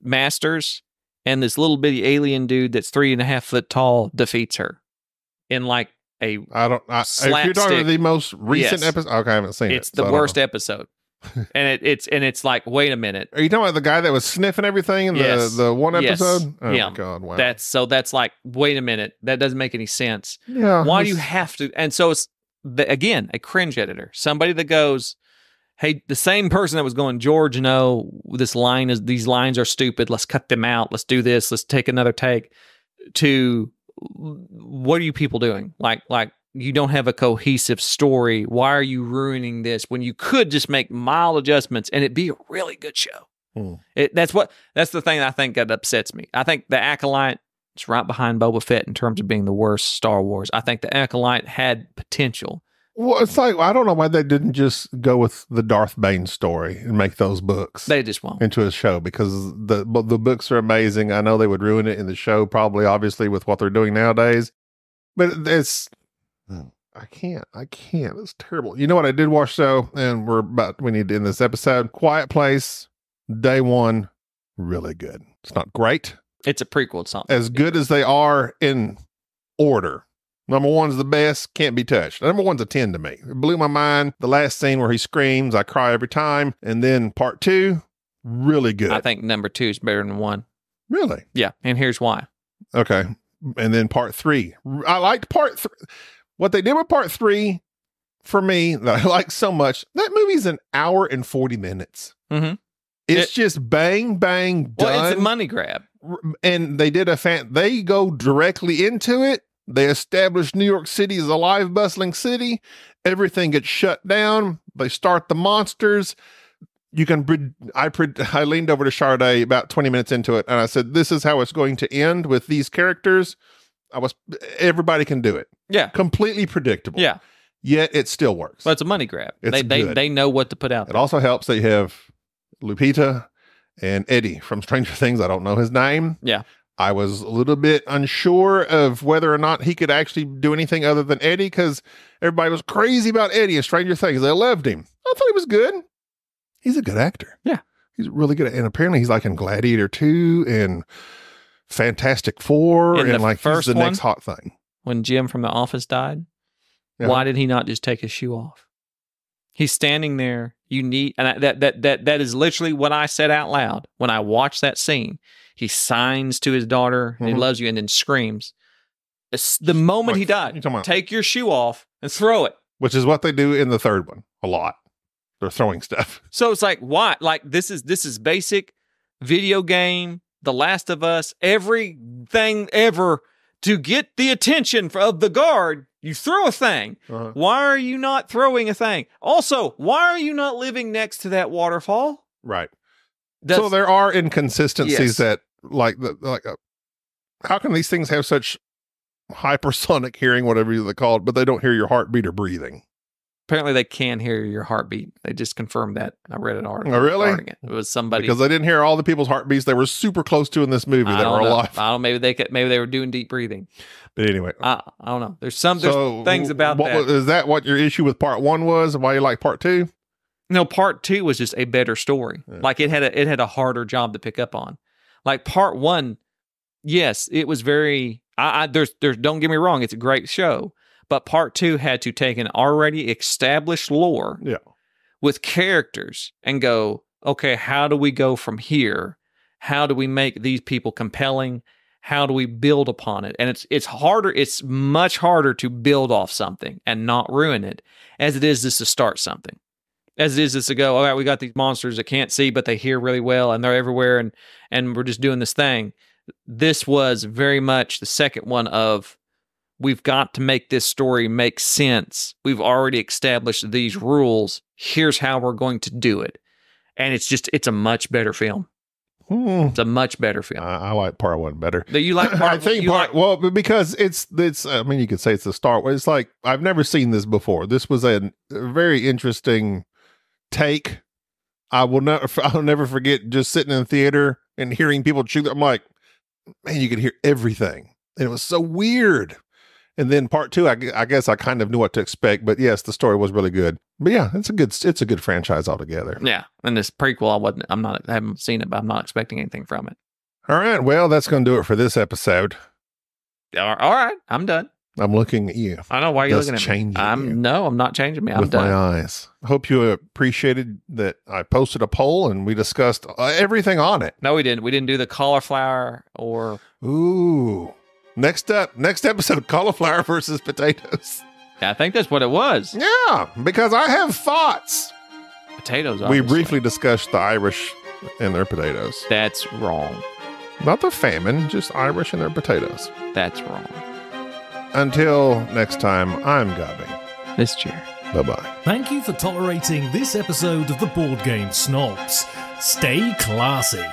C: masters, and this little bitty alien dude that's 3.5 foot tall defeats her in like a
B: if you're talking about the most recent episode, okay, I haven't seen it.
C: It's the worst episode. And it's like, wait a minute.
B: Are you talking about the guy that was sniffing everything in the one episode? Oh my God, wow.
C: That's like, wait a minute. That doesn't make any sense.
B: Yeah.
C: Why do you have to? And so it's, again, a cringe editor. Somebody that goes, hey, the same person that was going, George, no, these lines are stupid. Let's cut them out. Let's do this. Let's take another take. To, what are you people doing? Like, you don't have a cohesive story. Why are you ruining this when you could just make mild adjustments and it'd be a really good show? That's the thing I think that upsets me. I think the Acolyte is right behind Boba Fett in terms of being the worst Star Wars. I think the Acolyte had potential.
B: Well, it's like, I don't know why they didn't just go with the Darth Bane story and make those books.
C: They just won't.
B: Into a show because the books are amazing. I know they would ruin it in the show, probably, obviously, with what they're doing nowadays. But it's... I can't. It's terrible. You know what I did watch though, and we need to end this episode. Quiet Place, day one, really good. It's not great.
C: It's a prequel. It's not
B: as good as they are in order. Number one's the best, can't be touched. Number one's a 10 to me. It blew my mind. The last scene where he screams, I cry every time. And then part 2, really good.
C: I think number 2 is better than 1.
B: Really?
C: Yeah, and here's why.
B: Okay. And then part 3. I liked part 3. What they did with part 3, for me, that I like so much, that movie's an hour and 40 minutes.
C: Mm-hmm.
B: It's just bang, bang, done.
C: Well, it's a money grab.
B: And they did they go directly into it. They established New York City as a live, bustling city. Everything gets shut down. They start the monsters. I leaned over to Sharday about 20 minutes into it, and I said, this is how it's going to end with these characters. Everybody can do it.
C: Yeah.
B: Completely predictable.
C: Yeah.
B: Yet it still works.
C: Well, it's a money grab.
B: It's
C: they know what to put out there.
B: It also helps that you have Lupita and Eddie from Stranger Things. I don't know his name.
C: Yeah.
B: I was a little bit unsure of whether or not he could actually do anything other than Eddie because everybody was crazy about Eddie in Stranger Things. They loved him. I thought he was good. He's a good actor.
C: Yeah.
B: He's really good. And apparently he's like in Gladiator 2 and Fantastic Four, and like he's the next hot thing.
C: When Jim from The Office died, why did he not just take his shoe off? He's standing there. That is literally what I said out loud when I watched that scene. He signs to his daughter, and he loves you, and then screams. The moment he died, take your shoe off and throw it.
B: Which is what they do in the third one a lot. They're throwing stuff.
C: So it's like, why? Like this is basic video game. The Last of Us, everything ever to get the attention of the guard, you throw a thing. Uh-huh. Why are you not throwing a thing? Also, why are you not living next to that waterfall?
B: Right. So there are inconsistencies that, how can these things have such hypersonic hearing, whatever they call it, but they don't hear your heartbeat or breathing?
C: Apparently they can hear your heartbeat. They just confirmed that. I read an article.
B: Oh, really?
C: It was somebody.
B: Because they didn't hear all the people's heartbeats they were super close to in this movie that were alive.
C: I don't know. Maybe they were doing deep breathing.
B: But anyway.
C: I don't know. There's things about that.
B: Is that what your issue with part 1 was and why you like part 2?
C: No, part 2 was just a better story. Yeah. Like it had a harder job to pick up on. Like part one, yes, it was very. There's. Don't get me wrong, it's a great show. But part two had to take an already established lore, with characters, and go, okay, how do we go from here? How do we make these people compelling? How do we build upon it? And it's harder. It's much harder to build off something and not ruin it, as it is just to start something. As it is just to go, all right, we got these monsters that can't see, but they hear really well, and they're everywhere, and we're just doing this thing. This was very much the second one of, we've got to make this story make sense. We've already established these rules. Here's how we're going to do it. And it's a much better film. It's a much better film.
B: I like part one better.
C: You like part
B: I think well, because it's, I mean, you could say it's the start. It's like, I've never seen this before. This was a very interesting take. I'll never forget just sitting in the theater and hearing people chew. I'm like, man, you could hear everything. And it was so weird. And then part two, I guess I kind of knew what to expect, but yes, the story was really good. But yeah, it's a good franchise altogether.
C: Yeah, and this prequel, I haven't seen it, but I'm not expecting anything from it.
B: All right, well, that's going to do it for this episode.
C: All right, I'm done.
B: I'm looking at you.
C: I know why you're looking at me. No, I'm not changing me. I'm
B: with
C: done.
B: My eyes. I hope you appreciated that I posted a poll and we discussed everything on it.
C: No, we didn't. We didn't do the cauliflower or.
B: Ooh. Next episode, cauliflower versus potatoes.
C: Yeah, I think that's what it was.
B: Yeah, because I have thoughts.
C: Potatoes, obviously.
B: We briefly discussed the Irish and their potatoes.
C: That's wrong.
B: Not the famine, just Irish and their potatoes.
C: That's wrong.
B: Until next time, I'm Gaby.
C: This chair.
B: Bye-bye.
E: Thank you for tolerating this episode of the Board Game Snobs. Stay classy.